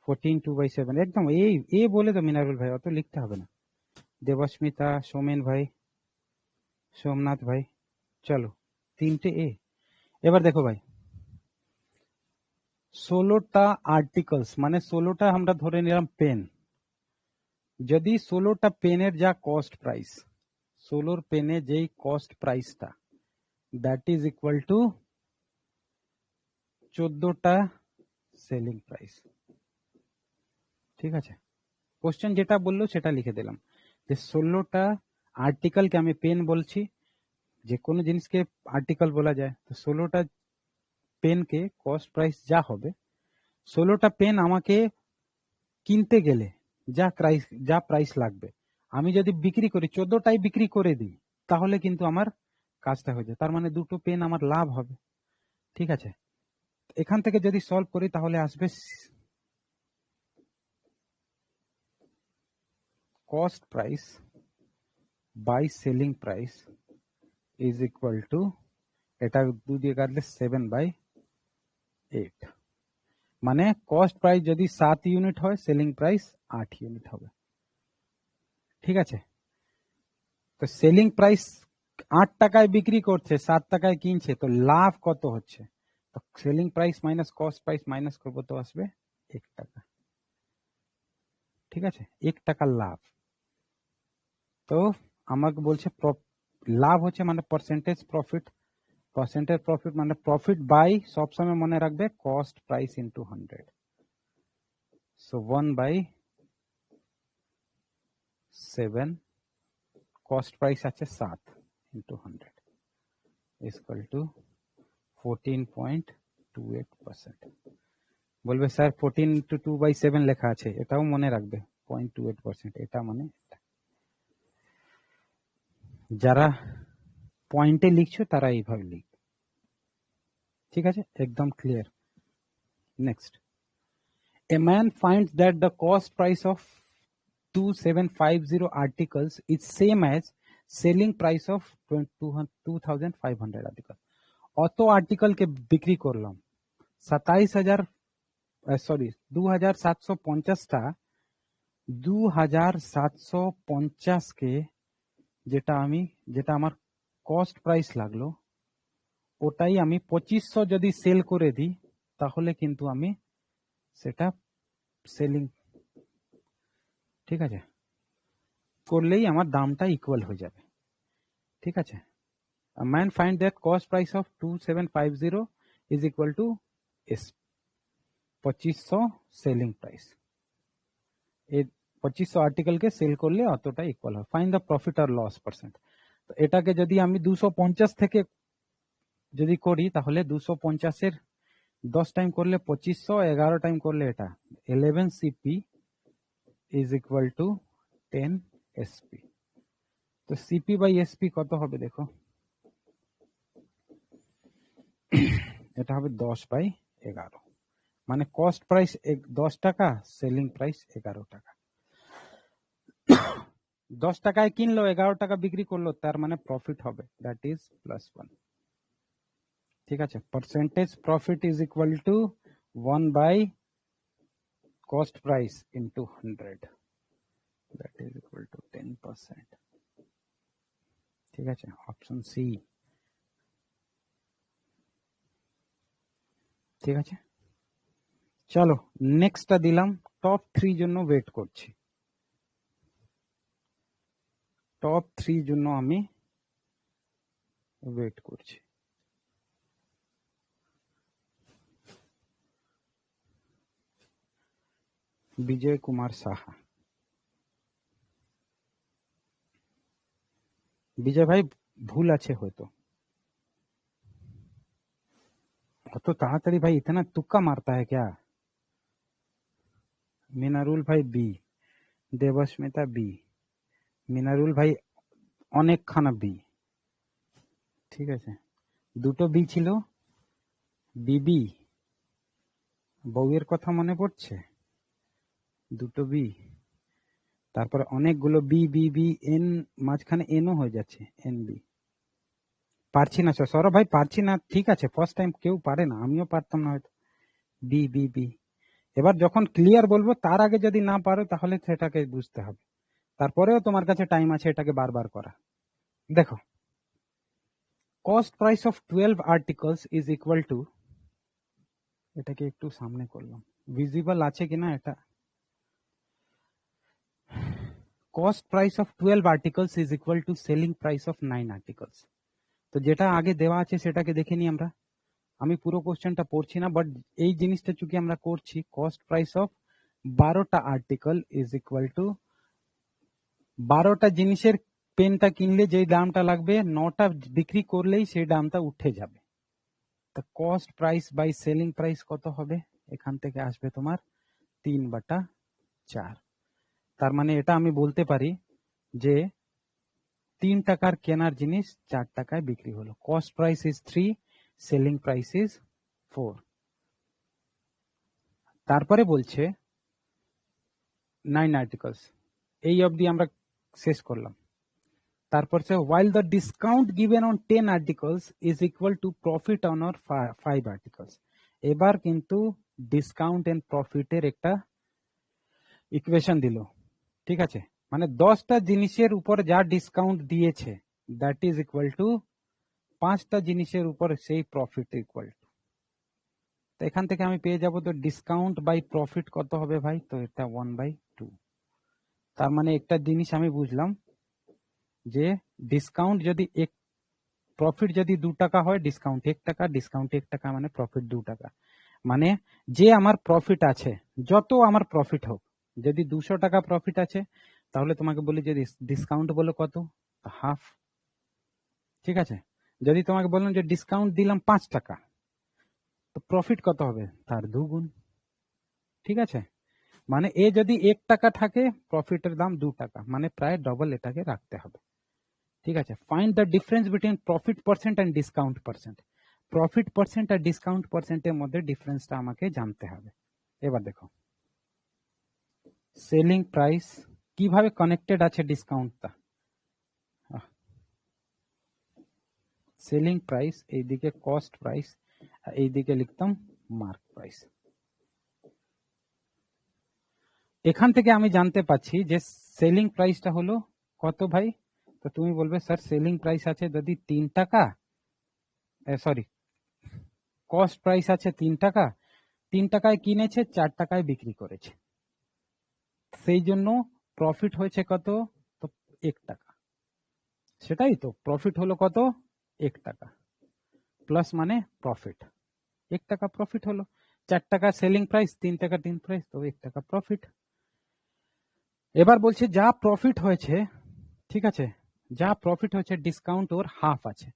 14 2/7, একদম এই এ বলে তো মিনারুল ভাই, অত লিখতে হবে না। দেবস্মিতা, সোমেন ভাই, সোমনাথ ভাই, চলো 3টে এ। এবার দেখো ভাই, 16টা আর্টিকলস মানে 16টা আমরা ধরে নিলাম পেন, যদি 16টা পেনের যা কস্ট প্রাইস, 16 পেনে যেই কস্ট প্রাইসটা, দ্যাট ইজ ইকুয়াল টু 14টা সেলিং প্রাইস। ঠিক আছে, কোশ্চেন যেটা বললো সেটা লিখে দিলাম, যে 16টা আর্টিকেলকে আমি পেন বলছি, যে কোনো জিনিসকে আর্টিকেল বলা যায়, তো 16টা পেনকে কস্ট প্রাইস যা হবে, 16টা পেন আমাকে কিনতে গেলে যা প্রাইস লাগবে, আমি যদি বিক্রি করি 14টাই বিক্রি করে দিই, তাহলে কিন্তু আমার কাজটা হয়ে যায়, তার মানে 2টো পেন আমার লাভ হবে। ঠিক আছে, এখান থেকে যদি সলভ করি তাহলে আসবে cost price by selling price is equal to, এটা 2 দিয়ে কাটলে 7/8, মানে কস্ট প্রাইস যদি 7 ইউনিট হয়, সেলিং প্রাইস 8 ইউনিট হবে। ঠিক আছে, তো সেলিং প্রাইস 8 টাকায় বিক্রি করছে, 7 টাকায় কিনছে, তো লাভ কত হচ্ছে, তো selling price minus cost price minus করবো তো আসবে 1 টাকা। ঠিক আছে, 1 টাকা লাভ। তো আমাকে বলছে লাভ হচ্ছে মানে পার্সেন্টেজ প্রফিট মানে প্রফিট বাই সবসময় মনে রাখবে cost price into 100। So 1/7 cost price আছে 7 ইন্টু 100 ইজ ইকুয়াল টু 14.28%। বলবে স্যার 14 ইন্টু 2/7 লেখা আছে, এটাও মনে রাখবে 0.28%। এটা মানে যারা পয়েন্টে লিখছো তারা এইভাবে লিখবে, ঠিক আছে, একদম clear. Next, a man finds that the cost price of 2750 articles is same as selling price of 2500 article। অত আর্টিকেল কে বিক্রি করলাম 2750টা 2750 কে যেটা আমার কস্ট প্রাইস লাগলো ওটাই আমি 2500 যদি সেল করে দিই তাহলে কিন্তু আমি সেটা সেলিং, ঠিক আছে, করলেই আমার দামটা ইকুয়াল হয়ে যাবে, ঠিক আছে। A man find that cost price of 2750 is equal to S 2500 selling price. এই 2500 আর্টিকেল কে সেল করলে অতটা ইকুয়াল হয়। ফাইন্ড দ্য প্রফিট আর লস পার্সেন্ট। তো এটাকে যদি আমি 250 থেকে যদি করি তাহলে 250 এর 10 টাইম করলে 2500, 11 টাইম করলে এটা 11 CP is equal to 10 SP. তো সিপি বাই এসপি কত হবে দেখো, এটা হবে 10/11, মানে কস্ট প্রাইস 10 টাকা, সেলিং প্রাইস 11 টাকা। 10 টাকায় কিনলো 11 টাকা বিক্রি করলো, তার মানে প্রফিট হবে দ্যাট ইজ +1, ঠিক আছে। Percentage profit is equal to 1 by cost price into 100 that is equal to 10%, ঠিক আছে, অপশন সি, ঠিক আছে। চলো নেক্সটটা দিলাম, টপ 3 জন্য ওয়েট করছি, টপ 3 জন্য আমি ওয়েট করছি। বিজয় কুমার সাহা। বিজয় ভাই ভুল আছে হয়তো, অত তাড়াতাড়ি ভাই इतना तुक्का मारता है क्या? মিনারুল ভাই বি, দেবস্মিতা বি, মিনারুল ভাই অনেকখানা বি, ঠিক আছে। দুটো বি ছিল, বিবি বউয়ের কথা মনে পড়ছে, দুটো বি, তারপরে অনেকগুলো বি বি বি এন, মাঝখানে এনও হয়ে যাচ্ছে, এন বি। পারছি না সৌরভ ভাই, পারছি না, ঠিক আছে, ফার্স্ট টাইম কেউ পারে না, আমিও পারতাম না হয়তো। বি বি বি, এবার যখন ক্লিয়ার বলবো তার আগে যদি না পারো তাহলে সেটাকে বুঝতে হবে, তারপরেও তোমার কাছে টাইম আছে এটাকে বারবার করা। দেখো, cost price of 12 articles is equal two, এটাকে একটু সামনে করলাম, ভিজিবল আছে কিনা এটা, cost price of 12 articles is equal two selling price of 9 articles. তো যেটা আগে দেওয়া আছে সেটাকে দেখে নি আমরা, আমি পুরো কোশ্চেনটা পড়ছি না, বাট এই জিনিসটা চুকি আমরা করছি, কস্ট প্রাইস অফ 12টা আর্টিকেল ইজ ইকুয়াল টু 12টা জিনিসের পেনটা কিনলে যেই দামটা লাগবে 9টা বিক্রি করলেই সেই দামটা উঠে যাবে। তো cost price by selling price কত হবে, এখান থেকে আসবে তোমার 3/4। তার মানে এটা আমি বলতে পারি যে 3 টাকার কেনার জিনিস 4 টাকায় বিক্রি হলো। Cost price is 3, selling price is 4। তারপরে বলছে 9 আর্টিকলস, এই অবধি আমরা শেষ করলাম। তারপর সে while the discount given on 10 articles is equal to profit on our 5 articles। এবার কিন্তু ডিসকাউন্ট এন্ড প্রফিটের একটা ইকুয়েশন দিল, ঠিক আছে, মানে 10টা জিনিসের উপর যা ডিসকাউন্ট দিয়েছে দ্যাট ইজ ইকুয়াল টু 5টা জিনিসের উপর সেই প্রফিট ইকুয়াল টু। তো এখান থেকে আমি পেয়ে যাব, তো ডিসকাউন্ট বাই প্রফিট কত হবে ভাই, তো এটা 1/2। তার মানে একটা জিনিস আমি বুঝলাম, যে ডিসকাউন্ট যদি এক প্রফিট যদি 2 টাকা হয়, ডিসকাউন্ট 1 টাকা, ডিসকাউন্ট 1 টাকা মানে প্রফিট 2 টাকা। মানে যে আমার প্রফিট আছে, যত আমার প্রফিট হোক, যদি 200 টাকা প্রফিট আছে তাহলে তোমাকে বলি যে ডিসকাউন্ট বলো কত, হাফ। ঠিক আছে, যদি তোমাকে বললাম যে ডিসকাউন্ট দিলাম 5 টাকা, তো প্রফিট কত হবে, তার 2 গুণ। ঠিক আছে, মানে এ যদি 1 টাকা থাকে, প্রফিটের দাম 2 টাকা, মানে প্রায় ডবল এটাকে রাখতে হবে। ঠিক আছে, find the difference between profit percent and discount percent. Profit percent আর ডিসকাউন্ট পার্সেন্টের মধ্যে ডিফারেন্সটা আমাকে জানতে হবে। এবার দেখো, সেলিং প্রাইস কিভাবে কানেক্টেড আছে ডিসকাউন্টটা। সেলিং প্রাইস, এইদিকে কস্ট প্রাইস, এইদিকে লিখতাম মার্ক প্রাইস। এখান থেকে আমি জানতে পাচ্ছি যে সেলিং প্রাইসটা হলো কত ভাই। তো তুমি বলবে স্যার সেলিং প্রাইস আছে যদি 3 টাকা, সরি কস্ট প্রাইস আছে 3 টাকা, 3 টাকায় কিনেছে, 4 টাকায় বিক্রি করেছে, সেই জন্য প্রফিট হয়েছে কত, তো 1 টাকা। সেটাই তো, প্রফিট হলো কত, 1 টাকা, প্লাস মানে প্রফিট 1 টাকা প্রফিট হলো। 4 টাকা সেলিং প্রাইস, 3 টাকা টিন প্রাইস, তো 1 টাকা প্রফিট। এবার বলছে যা প্রফিট হয়েছে, ঠিক আছে, যা প্রফিট হয়েছে ডিসকাউন্ট ওর হাফ আছে।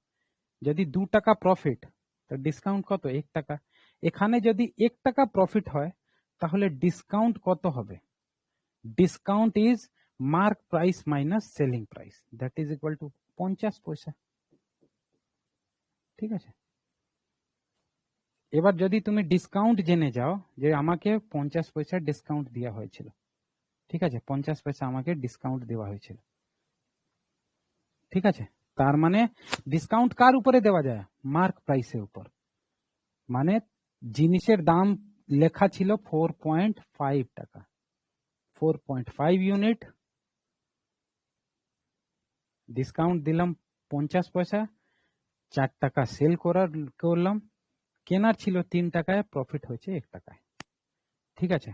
যদি 2 টাকা প্রফিট, তো ডিসকাউন্ট কত, 1 টাকা। এখানে যদি 1 টাকা প্রফিট হয় তাহলে ডিসকাউন্ট কত হবে, discount is mark price minus selling price, that is equal two 50 পয়সা। ঠিক আছে, এবার যদি তুমি ডিসকাউন্ট জেনে যাও যে আমাকে 50 পয়সা ডিসকাউন্ট দেওয়া হয়েছিল, ঠিক আছে, 50 পয়সা আমাকে ডিসকাউন্ট দেওয়া হয়েছিল, ঠিক আছে, তার মানে ডিসকাউন্ট কার উপরে দেওয়া যায়, মার্ক প্রাইসের উপর। মানে জিনিসের দাম লেখা ছিল 4.5 টাকা, 4.5 ইউনিট, ডিসকাউন্ট দিলাম 50 পয়সা, 4 টাকা সেল করলাম, কেনার ছিল 3 টাকায়, প্রফিট হয়েছে 1 টাকায়। ঠিক আছে,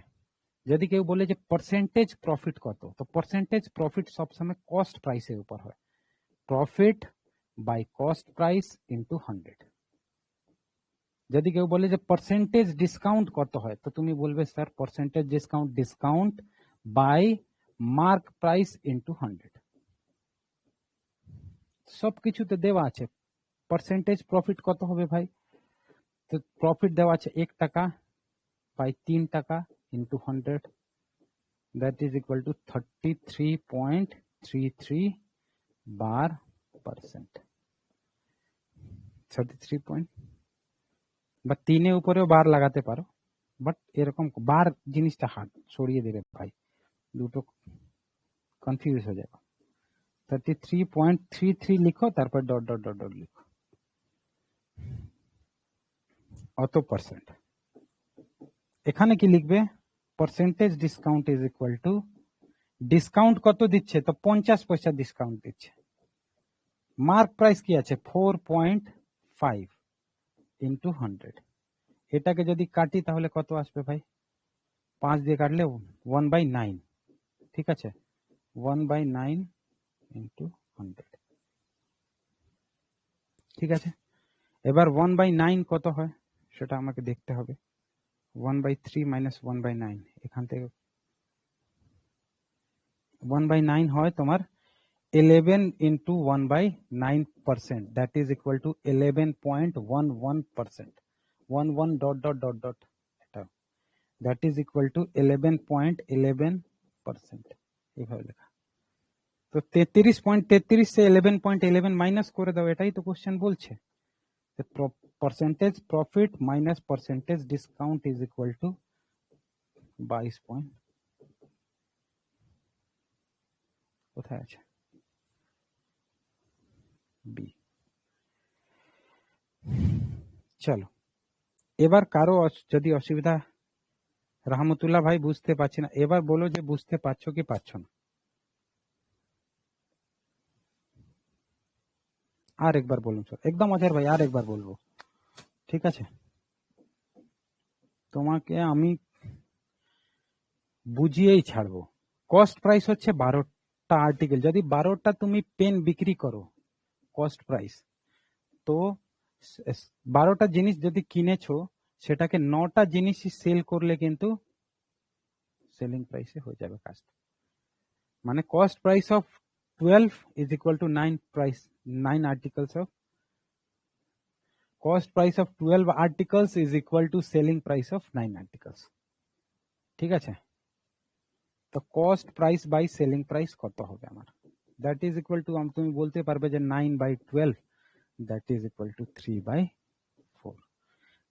যদি কেউ বলে যে পার্সেন্টেজ প্রফিট কত, তো পার্সেন্টেজ প্রফিট সবসময় কস্ট প্রাইসের উপর হয়, profit by cost price into 100। যদি কেউ বলে যে পার্সেন্টেজ ডিসকাউন্ট কত হয়, তো তুমি বলবে sir percentage discount, discount by mark price into 100। সবকিছুতে দেওয়া আছে। পার্সেন্টেজ প্রফিট কত হবে ভাই, তো প্রফিট দেওয়া আছে 1 টাকা বাই 3 টাকা into 100, that is equal to 33.33 bar percent. 33 বা 3 উপরেও বার লাগাতে পারো, বাট এরকম বার জিনিসটা হাত সরিয়ে দেবে ভাই, দুটো কনফিউজ হয়ে যাবে। 33.33 লিখো, তারপর ডট ডট ডট ডট লিখো, অত পার্সেন্ট। এখানে কি লিখবে, percentage discount is equal to, discount কত দিচ্ছে, তো 50 পয়সা ডিসকাউন্ট দিচ্ছে, মার্ক প্রাইস কি আছে 4.5 ইন্টু 100। এটাকে যদি কাটি তাহলে কত আসবে ভাই, 5 দিয়ে কাটলে 1/9, ঠিক আছে, 1/9 ইন্টু 100। ঠিক আছে, এবার 1/9 কত হয় সেটা আমাকে দেখতে হবে। 1/3 মাইনাস 1/9, এখান থেকে 1/9 হয় তোমার 11 into 1/9%, that is equal two 11.11%, 11 dot dot dot dot, এটা দ্যাট ইজ ইকুয়াল টু 11.11%, এইভাবে লেখা। তো 33.33 से 11.11 মাইনাস করে দাও, এটাই তো কোশ্চেন বলছে। Percentage profit minus percentage discount is equal two 22 point, কোথায় আছে বি। চলো, এবার কারো যদি অসুবিধা, রহমতুল্লাহ ভাই বুঝতে পারছি না, এবার বলো যে বুঝতে পারছো কি পারছো না। আর একবার বলুন স্যার, একদম অজয় ভাই আর একবার বলবো, ঠিক আছে, তোমাকে আমি বুঝিয়েই ছাড়বো। কস্ট প্রাইস হচ্ছে 12 12টা আর্টিকেল, যদি 12টা তুমি পেন বিক্রি করো কস্ট প্রাইস, তো 12টা জিনিস যদি কিনেছো সেটাকে 9টা জিনিসই সেল করলে কিন্তু সেলিং প্রাইসে হয়ে যাবে কাজটা। মানে cost price of 12 is equal to 9 articles of cost price of 12 articles is equal to selling price of 9 articles। ঠিক আছে, তো cost price by selling price কত হবে আমার, দ্যাট ইজ ইকুয়াল টু, তুমি বলতে পারবে যে 9/12, দ্যাট ইজ ইকুয়াল টু 3/4।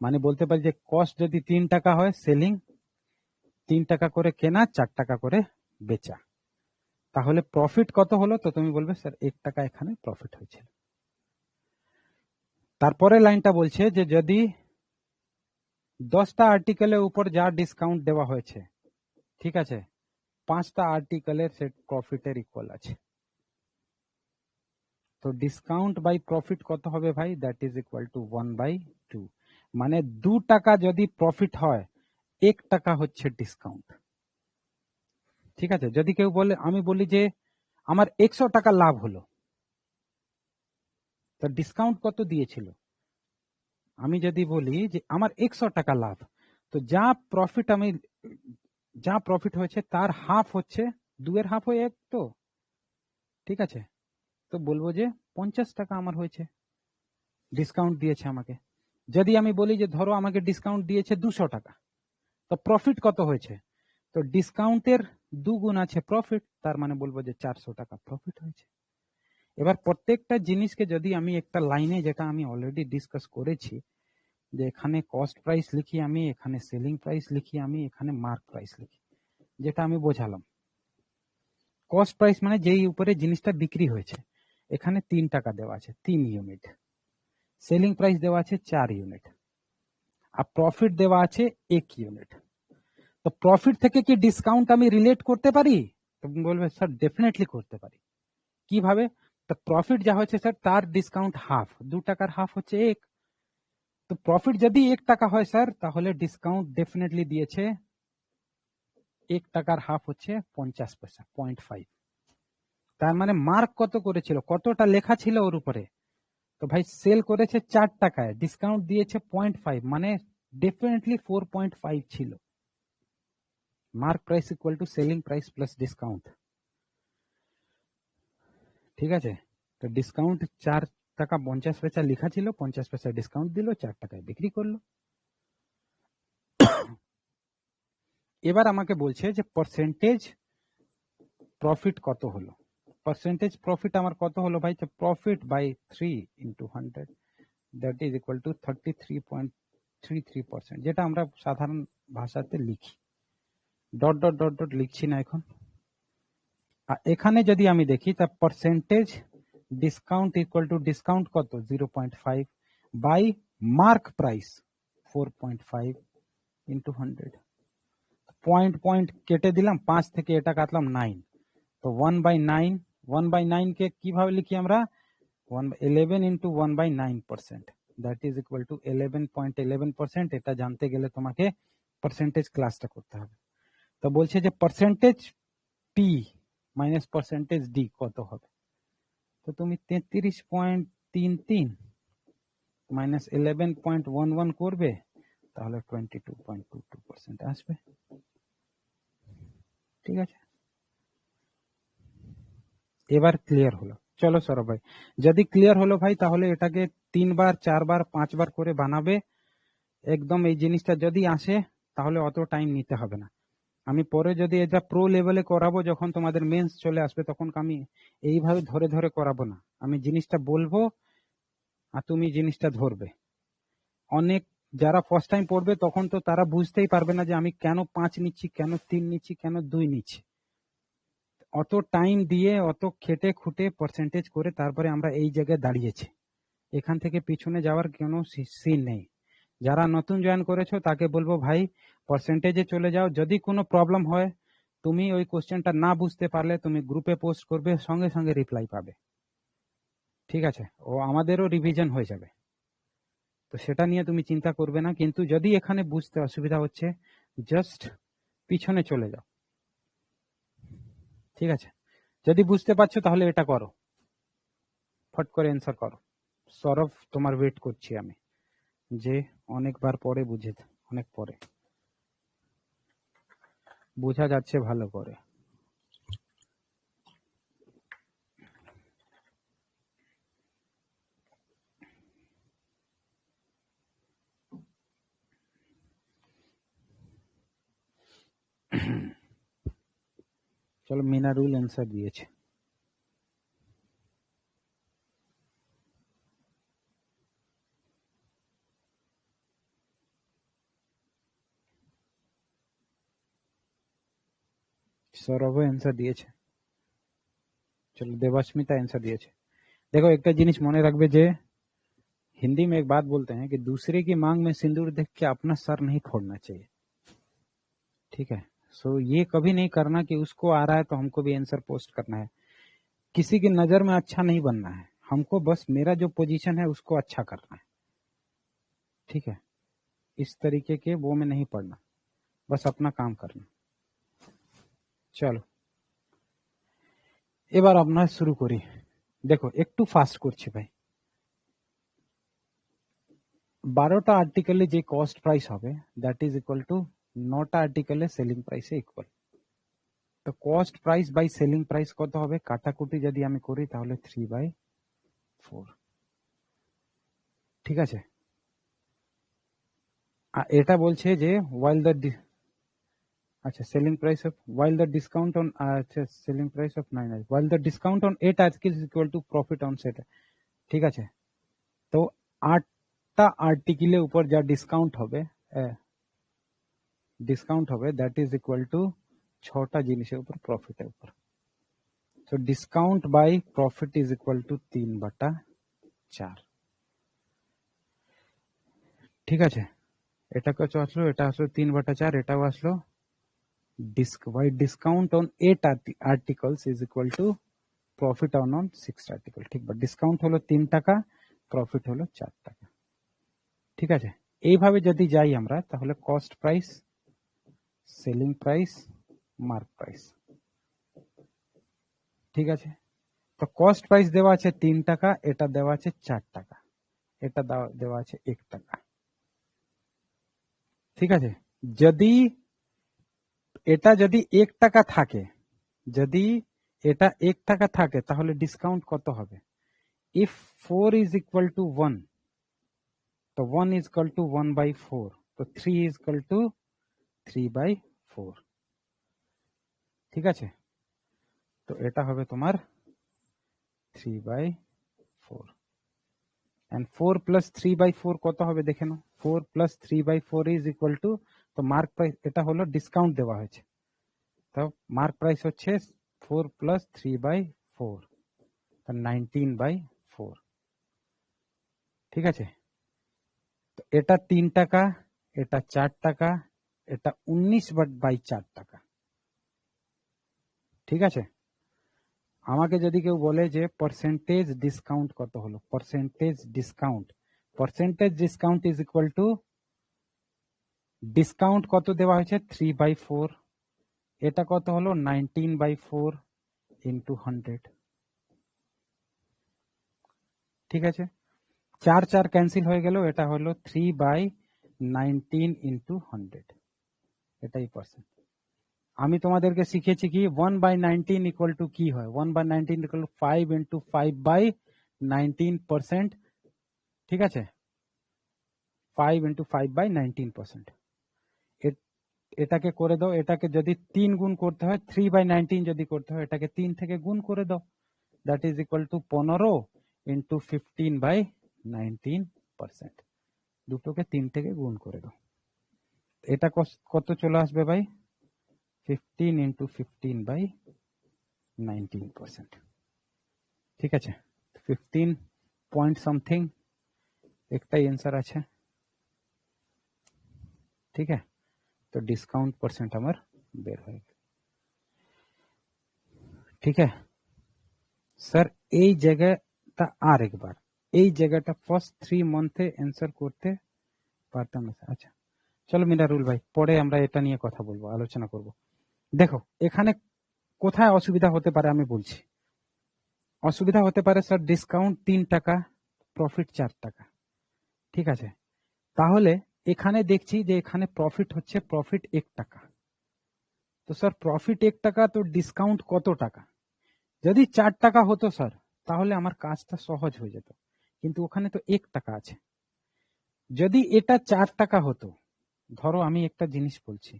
মানে বলতে পারি যে কস্ট যদি 3 টাকা হয়, সেলিং 3 টাকা করে কেনা, 4 টাকা করে বেচা, তাহলে প্রফিট কত হলো? তো তুমি বলবে স্যার 1 টাকা এখানে প্রফিট হয়েছিল। তারপরে লাইনটা বলছে যে যদি 10টা আর্টিকেলের উপর যা ডিসকাউন্ট দেওয়া হয়েছে, ঠিক আছে, 5টা আর্টিকেলের সেট প্রফিটের ইকুয়াল আছে, তো ডিসকাউন্ট বাই প্রফিট কত হবে ভাই? That is equal two 1/2। মানে 2 টাকা যদি প্রফিট হয়, 1 টাকা হচ্ছে ডিসকাউন্ট। ঠিক আছে, যদি কেউ বলে, আমি বলি যে আমার 100 টাকা লাভ হলো, তো ডিসকাউন্ট কত দিয়েছিল? আমি যদি বলি যে আমার 100 টাকা লাভ, তো যা প্রফিট হয়েছে তার হাফ হচ্ছে 2 এর হাফ হয়ে 1, তো ঠিক আছে, তো বলবো যে 50 টাকা আমার হয়েছে, ডিসকাউন্ট দিয়েছে আমাকে। যদি আমি বলি যে ধরো আমাকে ডিসকাউন্ট দিয়েছে 200 টাকা, তো প্রফিট কত হয়েছে? তো ডিসকাউন্টের 2 গুণ আছে প্রফিট, তার মানে বলবো যে 400 টাকা প্রফিট হয়েছে। এবার প্রত্যেকটা জিনিসকে যদি আমি একটা লাইনে, যেটা আমি অলরেডি ডিসকাস করেছি, যে এখানে কস্ট প্রাইস লিখি আমি, এখানে সেলিং প্রাইস লিখি আমি, এখানে মার্ক প্রাইস লিখি, যেটা আমি বোঝালাম। কস্ট প্রাইস মানে যেই উপরে জিনিসটা বিক্রি হয়েছে, এখানে 3 টাকা দেওয়া আছে 3 ইউনিট, সেলিং প্রাইস দেওয়া আছে 4 ইউনিট, আর প্রফিট দেওয়া আছে 1 ইউনিট। তো প্রফিট থেকে কি ডিসকাউন্ট আমি রিলেট করতে পারি? তুমি বলবে স্যার ডেফিনেটলি করতে পারি। কিভাবে? তো প্রফিট যা হচ্ছে স্যার, তার ডিসকাউন্ট হাফ, 2 টাকার হাফ হচ্ছে 1, তো প্রফিট যদি 1 টাকা হয় স্যার, তাহলে ডিসকাউন্ট ডেফিনেটলি দিয়েছে 1 টাকার হাফ হচ্ছে 50 পয়সা, 0.5। তার মানে মার্ক কত করেছিল, কতটা লেখা ছিল ওর উপরে? তো ভাই সেল করেছে 4 টাকায়, ডিসকাউন্ট দিয়েছে 0.5, মানে ডেফিনেটলি 4.5 ছিল। Mark price equal two selling price plus discount. ঠিক আছে, তো ডিসকাউন্ট 4 টাকা 50 পয়সা লেখা ছিল, 50 পয়সা ডিসকাউন্ট দিল, 4 টাকায় বিক্রি করলো। এবার আমাকে বলছে যে পার্সেন্টেজ প্রফিট কত হলো। পার্সেন্টেজ প্রফিট আমার কত হলো ভাই? তো profit by 3 into 100, that is equal to 33.33%, যেটা আমরা সাধারণ ভাষাতে লিখি, ডট ডট ডট ডট লিখছি না এখন। আর এখানে যদি আমি দেখি, তা percentage discount equal to discount কত 0.5 by mark price 4.5 into 100, point point কেটে দিলাম, 5 থেকে এটা কাটলাম 9, তো 1/9, 1/9 কে কিভাবে লিখি আমরা? 11 into 1/9%, that is equal two 11.11%। এটা জানতে গেলে তোমাকে পার্সেন্টেজ ক্লাসটা করতে হবে। তো বলছে যে percentage P minus percentage D কত হবে? তো তুমি 33.33 মাইনাস 11.11 করবে, তাহলে 22.22% আসবে। ঠিক আছে, এবার ক্লিয়ার হলো? চলো সৌরভ ভাই, যদি ক্লিয়ার হলো ভাই, তাহলে এটাকে 3 বার 4 বার 5 বার করে বানাবে একদম। এই জিনিসটা যদি আসে তাহলে অত টাইম নিতে হবে না। আমি পরে যদি এটা প্রো লেভেলে করাবো, যখন তোমাদের মেন্স চলে আসবে, তখন আমি এইভাবে ধরে ধরে করাবো না, আমি জিনিসটা বলবো আর তুমি জিনিসটা ধরবে। অনেক যারা ফার্স্ট টাইম পড়বে, তখন তো তারা বুঝতেই পারবে না যে আমি কেন 5 নিচ্ছি, কেন 3 নিচ্ছি, কেন 2 নিচ্ছি। অত টাইম দিয়ে, অত খেটে খুঁটে পার্সেন্টেজ করে তারপরে আমরা এই জায়গায় দাঁড়িয়েছি। এখান থেকে পিছনে যাওয়ার কোনো সিন নেই। যারা নতুন জয়েন করেছো তাকে বলবো ভাই পার্সেন্টেজে চলে যাও। যদি কোনো প্রবলেম হয়, তুমি ওই কোশ্চেনটা না বুঝতে পারলে তুমি গ্রুপে পোস্ট করবে, সঙ্গে সঙ্গে রিপ্লাই পাবে। ঠিক আছে, ও আমাদেরও রিভিশন হয়ে যাবে, তো সেটা নিয়ে তুমি চিন্তা করবে না। কিন্তু যদি এখানে বুঝতে অসুবিধা হচ্ছে, জাস্ট পিছনে চলে যাও। ঠিক আছে, যদি বুঝতে পারছো তাহলে এটা করো, ফট করে অ্যান্সার করো। সৌরভ তোমার ওয়েট করছি আমি, যে অনেকবার পরে বুঝে, অনেক পরে বোঝা যাচ্ছে ভালো করে। চলো, মিনারুল অ্যান্সার দিয়েছে। सौरभ आंसर दिए छे। चलो, देवास्मिता आंसर दिए छे। देखो, एक जिनिस मने रखबे जे हिंदी में एक बात बोलते हैं कि दूसरे की मांग में सिंदूर देख के अपना सर नहीं फोड़ना चाहिए, ठीक है। सो ये कभी नहीं करना कि उसको आ रहा है तो हमको भी आंसर पोस्ट करना है। किसी की नजर में अच्छा नहीं बनना है, हमको बस मेरा जो पोजीशन है उसको अच्छा करना है, ठीक है। इस तरीके के वो में नहीं पढ़ना, बस अपना काम करना। चलो, এবার আমরা শুরু করি। দেখো, একটু ফাস্ট করছি ভাই। 12টা আর্টিকেলে যে কস্ট প্রাইস হবে দ্যাট ইজ ইকুয়াল টু 9টা আর্টিকেলে সেলিং প্রাইসে ইকুয়াল। তো cost price by selling price কত হবে, কাটাকুটি যদি আমি করি তাহলে 3/4, ঠিক আছে। এটা বলছে যে while the আচ্ছা selling price of while the discount on আচ্ছা selling price of 9 while the discount on 8 articles is equal to profit on set, ঠিক আছে। তো 8টা আর্টিকেলের উপর যা ডিসকাউন্ট হবে দ্যাট ইজ ইকুয়াল টু 6টা জিনিসের উপর প্রফিটের উপর। তো discount by profit is equal to 3/4, ঠিক আছে। এটা কত আসলো, এটা আসলো 3/4, এটাও আসলো। Discount on 8 articles is equal to profit on 6 article, ঠিক। বা ডিসকাউন্ট হলো 3 টাকা, প্রফিট হলো 4 টাকা, ঠিক আছে। এইভাবে যদি যাই আমরা তাহলে cost price, selling price, mark price, ঠিক আছে। তো কস্ট প্রাইস দেওয়া আছে 3 টাকা, এটা দেওয়া আছে 4 টাকা, এটা দেওয়া আছে 1 টাকা, ঠিক আছে। যদি এটা যদি 1 টাকা থাকে, যদি এটা 1 টাকা থাকে তাহলে ডিসকাউন্ট কত হবে? ইফ 4 ইজ ইকুয়াল টু 1, তো 1 ইজ ইকুয়াল টু 1/4, তো 3 ইজ ইকুয়াল টু 3/4, ঠিক আছে। তো এটা হবে তোমার 3/4, and 4 plus 3/4 কত হবে দেখে নাও। 4 plus 3/4 is equal to, তো মার্ক প্রাইস, এটা হলো ডিসকাউন্ট দেওয়া হয়েছে, তো মার্ক প্রাইস হচ্ছে 4 plus 3/4, 19/4, ঠিক আছে। তো এটা 3 টাকা, এটা 4 টাকা, এটা 19/4 টাকা, ঠিক আছে। আমাকে যদি কেউ বলে যে পার্সেন্টেজ ডিসকাউন্ট কত হলো, percentage discount is equal to, discount কত দেওয়া হয়েছে 3/4, এটা কত হলো 19/4 ইন্টু 100, ঠিক আছে। 4 4 ক্যান্সেল হয়ে গেল, এটা হলো 3/19 ইন্টু 100, এটাই পার্সেন্ট। আমি তোমাদেরকে শিখেছি কি 1/19 ইকুয়াল টু কি হয়, 1/19 ইকুয়াল টু 5 ইন্টু 5/19%, ঠিক আছে। 5 ইন্টু 5/19%, এটাকে করে দাও। এটাকে যদি 3 গুণ করতে হয়, 3/19 যদি করতে হয়, এটাকে 3 থেকে গুণ করে দাও, that is equal two 15 into 15/19%, দুটোকে 3 থেকে গুণ করে দাও। এটা কত চলে আসবে ভাই, 15 ইন্টু 15/19%, ঠিক আছে। 15 পয়েন্ট সামথিং একটাই অ্যান্সার আছে, ঠিক আছে। তো ডিসকাউন্ট পার্সেন্ট আমার বের হয়ে গেল, ঠিক আছে। স্যার এই জায়গাটা আর একবার, এই জায়গাটা ফার্স্ট 3 মান্থে অ্যান্সার করতে পারতাম না। আচ্ছা চলো মিনারুল ভাই, পরে আমরা এটা নিয়ে কথা বলবো, আলোচনা করব। দেখো এখানে কোথায় অসুবিধা হতে পারে আমি বলছি। অসুবিধা হতে পারে স্যার ডিসকাউন্ট 3 টাকা, প্রফিট 4 টাকা, ঠিক আছে। তাহলে এখানে দেখছি যে এখানে প্রফিট হচ্ছে প্রফিট 1 টাকা। তো স্যার প্রফিট 1 টাকা, তো ডিসকাউন্ট কত টাকা? যদি 4 টাকা হতো স্যার তাহলে আমার কাজটা সহজ হয়ে যেত, কিন্তু ওখানে তো 1 টাকা আছে। যদি এটা 4 টাকা হতো, ধরো আমি একটা জিনিস বলছি,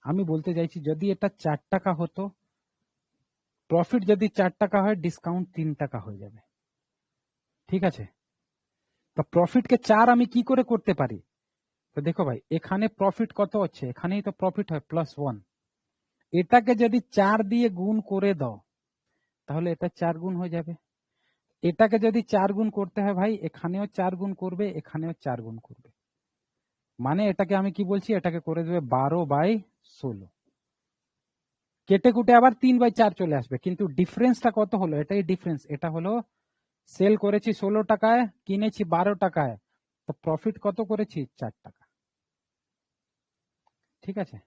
আমি বলতে চাইছি যদি এটা 4 টাকা হতো, প্রফিট যদি 4 টাকা হয়, ডিসকাউন্ট 3 টাকা হয়ে যাবে, ঠিক আছে। তো প্রফিটকে 4 আমি কি করে করতে পারি? তো দেখো ভাই, এখানে প্রফিট কত হচ্ছে, এখানেই তো প্রফিট হয় +1। এটাকে যদি 4 দিয়ে গুণ করে দাও তাহলে এটা 4 গুণ হয়ে যাবে। এটাকে যদি 4 গুণ করতে হয় ভাই, এখানেও 4 গুণ করবে, এখানেও 4 গুণ করবে, মানে এটাকে আমি কি বলছি, এটাকে করে দেবে 12/16। কেটে কুটে আবার 3/4 চলে আসবে, কিন্তু ডিফারেন্সটা কত হলো, এটাই ডিফারেন্স। এটা হলো সেল করেছি 16 টাকায়, কিনেছি 12 টাকায়, তো প্রফিট কত করেছি, 4 টাকা, ঠিক আছে।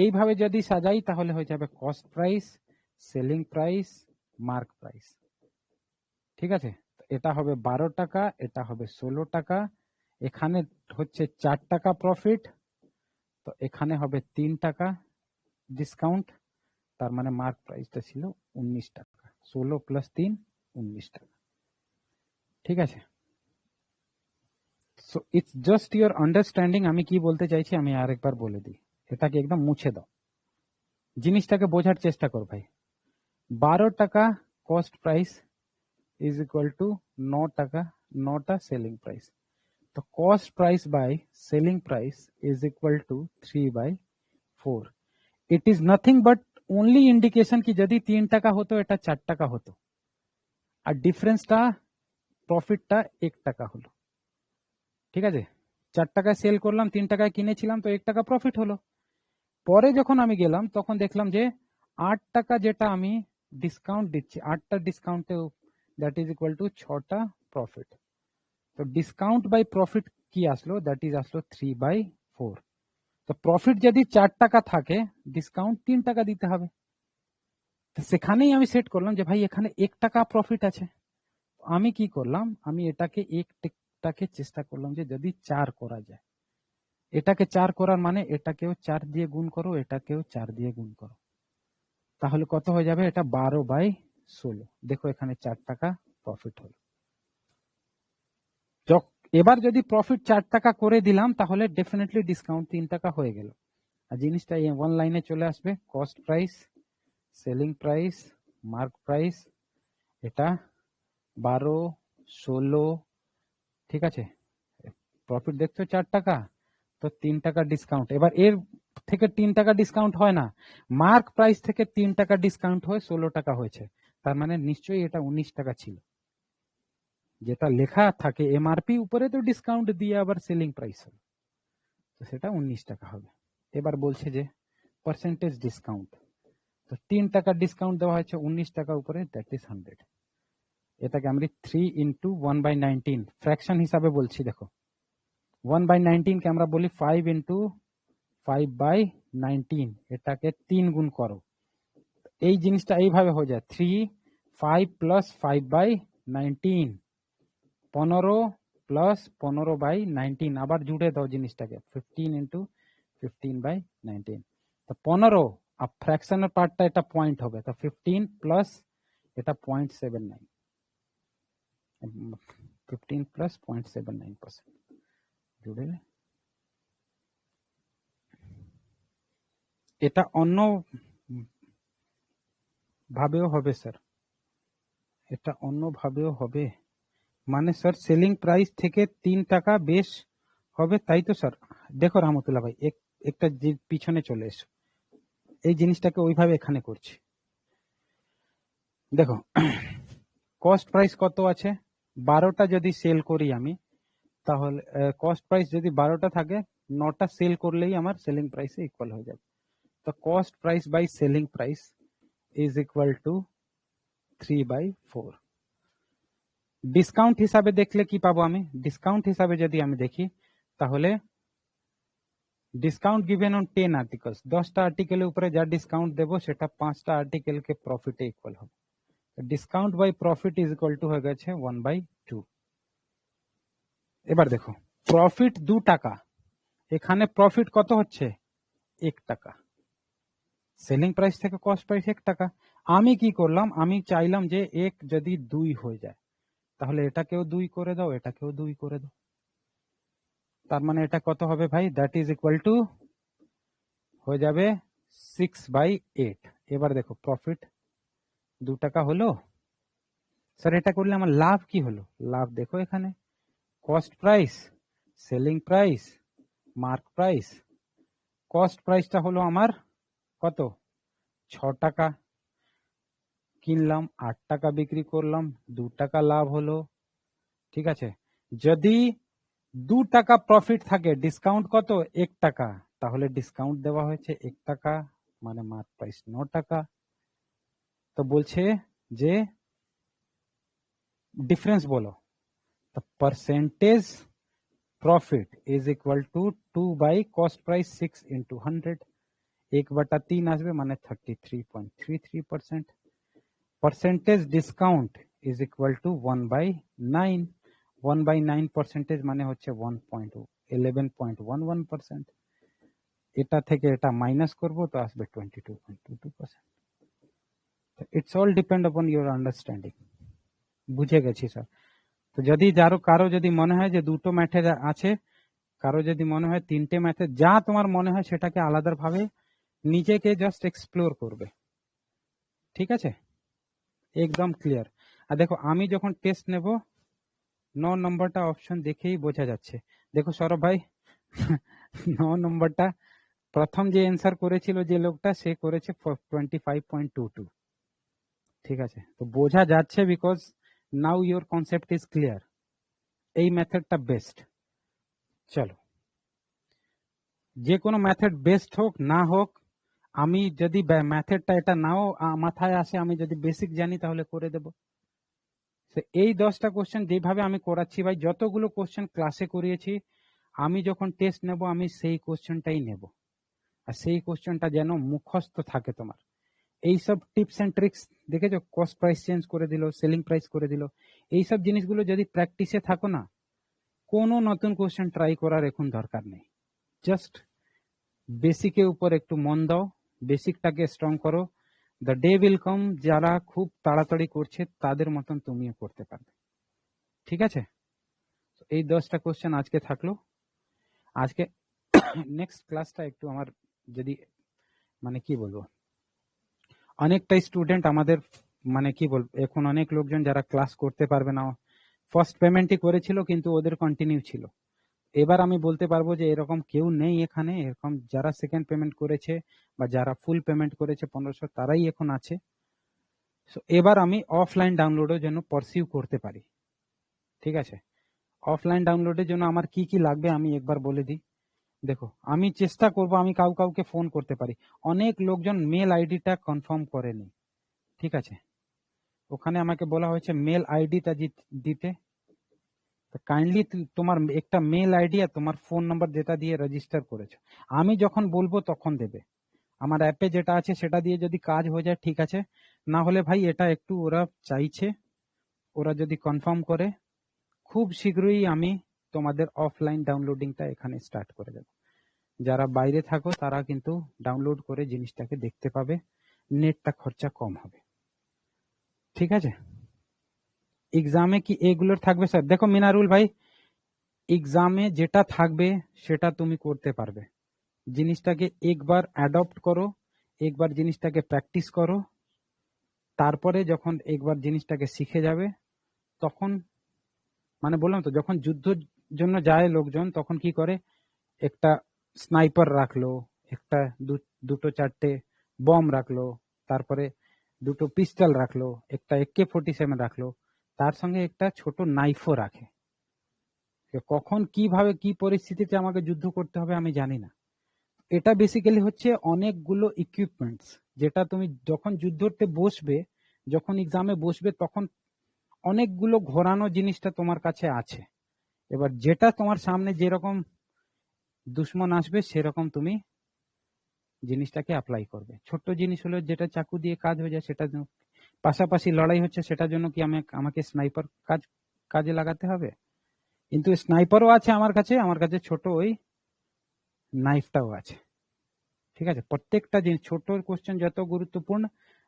এইভাবে যদি সাজাই তাহলে হয়ে যাবে cost price, selling price, mark price, ঠিক আছে। এটা হবে 12 টাকা, এটা হবে 16 টাকা, এখানে হচ্ছে 4 টাকা প্রফিট, তো এখানে হবে 3 টাকা ডিসকাউন্ট, তার মানে মার্ক প্রাইসটা ছিল 19 টাকা। 16 + 3 19 টাকা, ঠিক আছে। So it's just your understanding. আমি কি বলতে চাইছি আমি আরেকবার বলে দিই, এটাকে একদম মুছে দাও, জিনিসটাকে বোঝার চেষ্টা কর ভাই। 12 টাকা cost price is equal to 9 টাকা, 9টা সেলিং প্রাইস। তো cost price by selling price is equal to 3/4। It is nothing but only indication কি যদি 3 টাকা হতো এটা 4 টাকা হতো, আর ডিফারেন্সটা প্রফিটটা 1 টাকা হলো, ঠিক আছে। 4 টাকায় সেল করলাম, 3 টাকায় কিনেছিলাম, তো 1 টাকা প্রফিট হলো। পরে যখন আমি গেলাম তখন দেখলাম যে 8 টাকা যেটা আমি ডিসকাউন্ট দিচ্ছি, 8টা ডিসকাউন্টে দ্যাট ইজ ইকুয়াল টু 6টা প্রফিট। তো ডিসকাউন্ট বাই প্রফিট কি আসলো, দ্যাট ইজ আসলো 3/4। তো প্রফিট যদি 4 টাকা থাকে, ডিসকাউন্ট 3 টাকা দিতে হবে। তো সেখানেই আমি সেট করলাম যে ভাই এখানে 1 টাকা প্রফিট আছে, আমি কি করলাম, আমি এটাকে 1টাকে চেষ্টা করলাম যে যদি 4 করা যায়। এটাকে 4 করার মানে এটাকেও 4 দিয়ে গুণ করো, এটাকেও 4 দিয়ে গুণ করো, তাহলে কত হয়ে যাবে, এটা 12/16। দেখো এখানে 4 টাকা প্রফিট হলো। এবার যদি প্রফিট 4 টাকা করে দিলাম তাহলে ডেফিনেটলি ডিসকাউন্ট 3 টাকা হয়ে গেল, আর জিনিসটা এই ওয়ান লাইনে চলে আসবে, cost price, selling price, mark price, এটা 12, 16, ঠিক আছে। প্রফিট দেখছো 4 টাকা, তো 3 টাকা ডিসকাউন্ট। এবার এর থেকে 3 টাকা ডিসকাউন্ট হয় না, মার্ক প্রাইস থেকে 3 টাকা ডিসকাউন্ট হয়ে 16 টাকা হয়েছে, তার মানে নিশ্চয়ই এটা 19 টাকা ছিল। যেটা লেখা থাকে এমআরপি উপরে, তো ডিসকাউন্ট দিয়ে আবার সেলিং প্রাইস হবে, তো সেটা 19 টাকা হবে। এবার বলছে যে পার্সেন্টেজ ডিসকাউন্ট, তো 3 টাকা ডিসকাউন্ট দেওয়া হয়েছে 19 টাকা উপরে, দ্যাট ইজ 100। এটাকে আমরা 3 × 1/19 ফ্র্যাকশন হিসাবে বলছি। দেখো 1/19 কে আমরা বলি 5 × 5/19, এটাকে 3 গুণ করো, এই জিনিসটা এইভাবে হয়ে যায় 3, 5 + 5/19, 15 + 15/19, আবার জুড়ে দাও জিনিসটাকে 15 × 15/19। তো 15 আর ফ্র্যাকশনের পার্টটা এটা পয়েন্ট হবে, তো 15 প্লাস এটা 0.79, 15 + 0.79% জুড়ে। এটা অন্য ভাবেও হবে স্যার, এটা অন্য ভাবেও হবে, মানে স্যার সেলিং প্রাইস থেকে 3 টাকা বেশ হবে, তাই তো স্যার। দেখো রহমতুল্লাহ ভাই, একটা পিছনে চলে এসো, এই জিনিসটাকে ওইভাবে এখানে করছি। দেখো কস্ট প্রাইস কত আছে, 12টা যদি সেল করি আমি, তাহলে কস্ট প্রাইস যদি 12টা থাকে, 9টা সেল করলেই আমার সেলিং প্রাইসে ইকুয়াল হয়ে যাবে। তো cost price by selling price is equal to 3/4। Discount হিসাবে দেখলে কি পাবো আমি, ডিসকাউন্ট হিসাবে যদি আমি দেখি তাহলে ডিসকাউন্ট গিভেন অন 10 আর্টিকেলস, 10টা আর্টিকেলের উপরে যা ডিসকাউন্ট দেবো সেটা 5টা আর্টিকেলকে প্রফিটে ইকুয়াল হবে। Discount by profit is equal to হয়ে গেছে 1/2। এবার দেখো প্রফিট 2 টাকা, এখানে প্রফিট কত হচ্ছে 1 টাকা, সেলিং প্রাইস থেকে কস্ট প্রাইস 1 টাকা। আমি কি করলাম, আমি চাইলাম যে 1 যদি 2 হয়ে যায় তাহলে এটাকেও 2 করে দাও, এটাকেও 2 করে দাও। তার মানে এটা কত হবে ভাই, দ্যাট ইজ ইকুয়াল টু হয়ে যাবে 6/8। এবার দেখো প্রফিট 2 টাকা হলো। স্যার এটা করলে আমার লাভ কি হলো, লাভ দেখো এখানে cost price, selling price, mark price. Cost প্রাইসটা হলো আমার কত 6 টাকা, কিনলাম 8 টাকা বিক্রি করলাম, 2 টাকা লাভ হলো। ঠিক আছে, যদি 2 টাকা প্রফিট থাকে, ডিসকাউন্ট কত 1 টাকা, তাহলে ডিসকাউন্ট দেওয়া হয়েছে 1 টাকা, মানে মার্ক প্রাইস 9 টাকা। তো বলছে যে ডিফারেন্স বলো, the percentage profit is equal to 2 by cost price 6 into 100, 1/3 আসবে মানে 33.33%। percentage discount is equal to 1/9, 1/9 percentage মানে হচ্ছে 11.11%। এটা থেকে এটা মাইনাস করবো তো আসবে 22.22%। ইটস অল ডিপেন্ড আপন ইউর আন্ডারস্ট্যান্ডিং। বুঝে গেছি স্যার। তো যদি কারো যদি মনে হয় যে দুটো মেথড আছে, কারো যদি মনে হয় 3টে মেথড, যা তোমার মনে হয় সেটাকে আলাদাভাবে নিজেকে জাস্ট এক্সপ্লোর করবে। ঠিক আছে, একদম ক্লিয়ার। আর দেখো আমি যখন টেস্ট নেব 9 নম্বরটা অপশন দেখেই বোঝা যাচ্ছে। দেখো সৌরভ ভাই 9 নম্বরটা প্রথম যে অ্যান্সার করেছিল যে লোকটা, সে করেছে 25.22। ঠিক আছে, তো বোঝা যাচ্ছে because now your concept is clear, এই মেথডটা বেস্ট। চলো, যে কোনো মেথড বেস্ট হোক না হোক, আমি যদি মেথডটা এটা নাও মাথায় আসে, আমি যদি বেসিক জানি তাহলে করে দেব। এই 10টা কোশ্চেন যেভাবে আমি করাচ্ছি ভাই, যতগুলো কোশ্চেন ক্লাসে করিয়েছি, আমি যখন টেস্ট নেব আমি সেই কোশ্চেনটাই নেব, আর সেই কোশ্চেনটা যেন মুখস্থ থাকে তোমার। এইসব টিপস এন্ড ট্রিক্স দেখেছো, কস্ট প্রাইস চেঞ্জ করে দিল, সেলিং প্রাইস করে দিল, এইসব জিনিসগুলো যদি প্র্যাকটিসে থাকো না, কোনো নতুন কোশ্চেন ট্রাই করার এখন দরকার নেই। জাস্ট বেসিকের উপর একটু মন দাও, বেসিকটাকে স্ট্রং করো। দ্য ডে উইল কাম, যারা খুব তাড়াতাড়ি করছে তাদের মতন তুমিও করতে পারবে। ঠিক আছে, এই 10টা কোশ্চেন আজকে থাকলো। আজকে নেক্সট ক্লাসটা একটু আমার যদি মানে কি বলবো, অনেকটাই স্টুডেন্ট আমাদের মানে কি বলবো, এখন অনেক লোকজন যারা ক্লাস করতে পারবে না, ফার্স্ট পেমেন্টই করেছিল কিন্তু ওদের কন্টিনিউ ছিল। এবার আমি বলতে পারবো যে এরকম কেউ নেই এখানে, এরকম যারা সেকেন্ড পেমেন্ট করেছে বা যারা ফুল পেমেন্ট করেছে 1500, তারাই এখন আছে। এবার আমি অফলাইন ডাউনলোডের জন্য পারসিউ করতে পারি। ঠিক আছে, অফলাইন ডাউনলোডের জন্য আমার কি কি লাগবে আমি একবার বলে দিই। দেখো আমি চেষ্টা করব, আমি কাউকে ফোন করতে পারি। অনেক লোকজন মেল আইডিটা কনফার্ম করেনি। ঠিক আছে, ওখানে আমাকে বলা হয়েছে মেল আইডিটা দিতে। কাইন্ডলি তোমার একটা মেল আইডি আর তোমার ফোন নাম্বার যেটা দিয়ে রেজিস্টার করেছো, আমি যখন বলবো তখন দেবে। আমার অ্যাপে যেটা আছে সেটা দিয়ে যদি কাজ হয়ে যায় ঠিক আছে, না হলে ভাই এটা একটু ওরা চাইছে, ওরা যদি কনফার্ম করে খুব শীঘ্রই আমি তোমাদের অফলাইন ডাউনলোডিংটা এখানে স্টার্ট করে দেব। যারা বাইরে থাকো তারা কিন্তু ডাউনলোড করে জিনিসটাকে দেখতে পাবে, নেটটা খরচা কম হবে। ঠিক আছে, এক্সামে কি এগুলোর থাকবে স্যার? দেখো মিনারুল ভাই, এক্সামে যেটা থাকবে সেটা তুমি করতে পারবে। জিনিসটাকে একবার অ্যাডপ্ট করো, একবার জিনিসটাকে প্র্যাকটিস করো, তারপরে যখন একবার জিনিসটাকে শিখে যাবে তখন, মানে বললাম তো, যখন যুদ্ধের জন্য যায় লোকজন তখন কি করে, একটা স্নাইপার রাখলো, একটা দুটো চারটে বম রাখলো, তারপরে দুটো পিস্টল রাখলো, একটা AK-47 রাখলো, তার সঙ্গে একটা ছোট নাইফও রাখে। কখন কিভাবে কি পরিস্থিতিতে আমাকে যুদ্ধ করতে হবে আমি জানি না। এটা বেসিক্যালি হচ্ছে অনেকগুলো ইকুইপমেন্টস, যেটা তুমি যখন যুদ্ধতে বসবে, যখন এক্সামে বসবে তখন অনেকগুলো ঘোরানো জিনিসটা তোমার কাছে আছে। এবার যেটা তোমার সামনে যেরকম দুশ্মন আসবে সেরকম তুমি জিনিসটাকে অ্যাপ্লাই করবে। ছোট্ট জিনিস হলো যেটা চাকু দিয়ে কাজ হয়ে যায়, সেটা পাশাপাশি লড়াই হচ্ছে, সেটার জন্য কি আমাকে স্নাইপার কাজে লাগাতে হবে? কিন্তু স্নাইপারও আছে আমার কাছে ছোট ওই নাইফটাও আছে। ঠিক আছে, প্রত্যেকটা জিনিস, ছোট কোশ্চেন যত গুরুত্বপূর্ণ,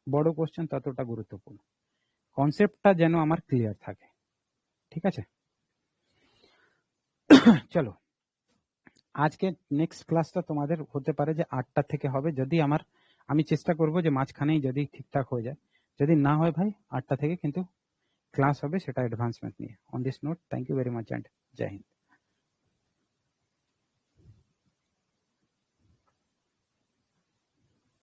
বড় কোশ্চেন ততটা গুরুত্বপূর্ণ। কনসেপ্টটা যেন আমার ক্লিয়ার থাকে। ঠিক আছে, চলো আজকে নেক্সট ক্লাসটা তোমাদের হতে পারে যে 8টা থেকে হবে, যদি আমি চেষ্টা করব যে মাঝখানেই যদি ঠিকঠাক হয়ে যায়, যদি না হয় ভাই 8টা থেকে কিন্তু ক্লাস হবে, সেটা অ্যাডভান্সমেন্ট নিয়ে। On this note, thank you very much and Jai Hind.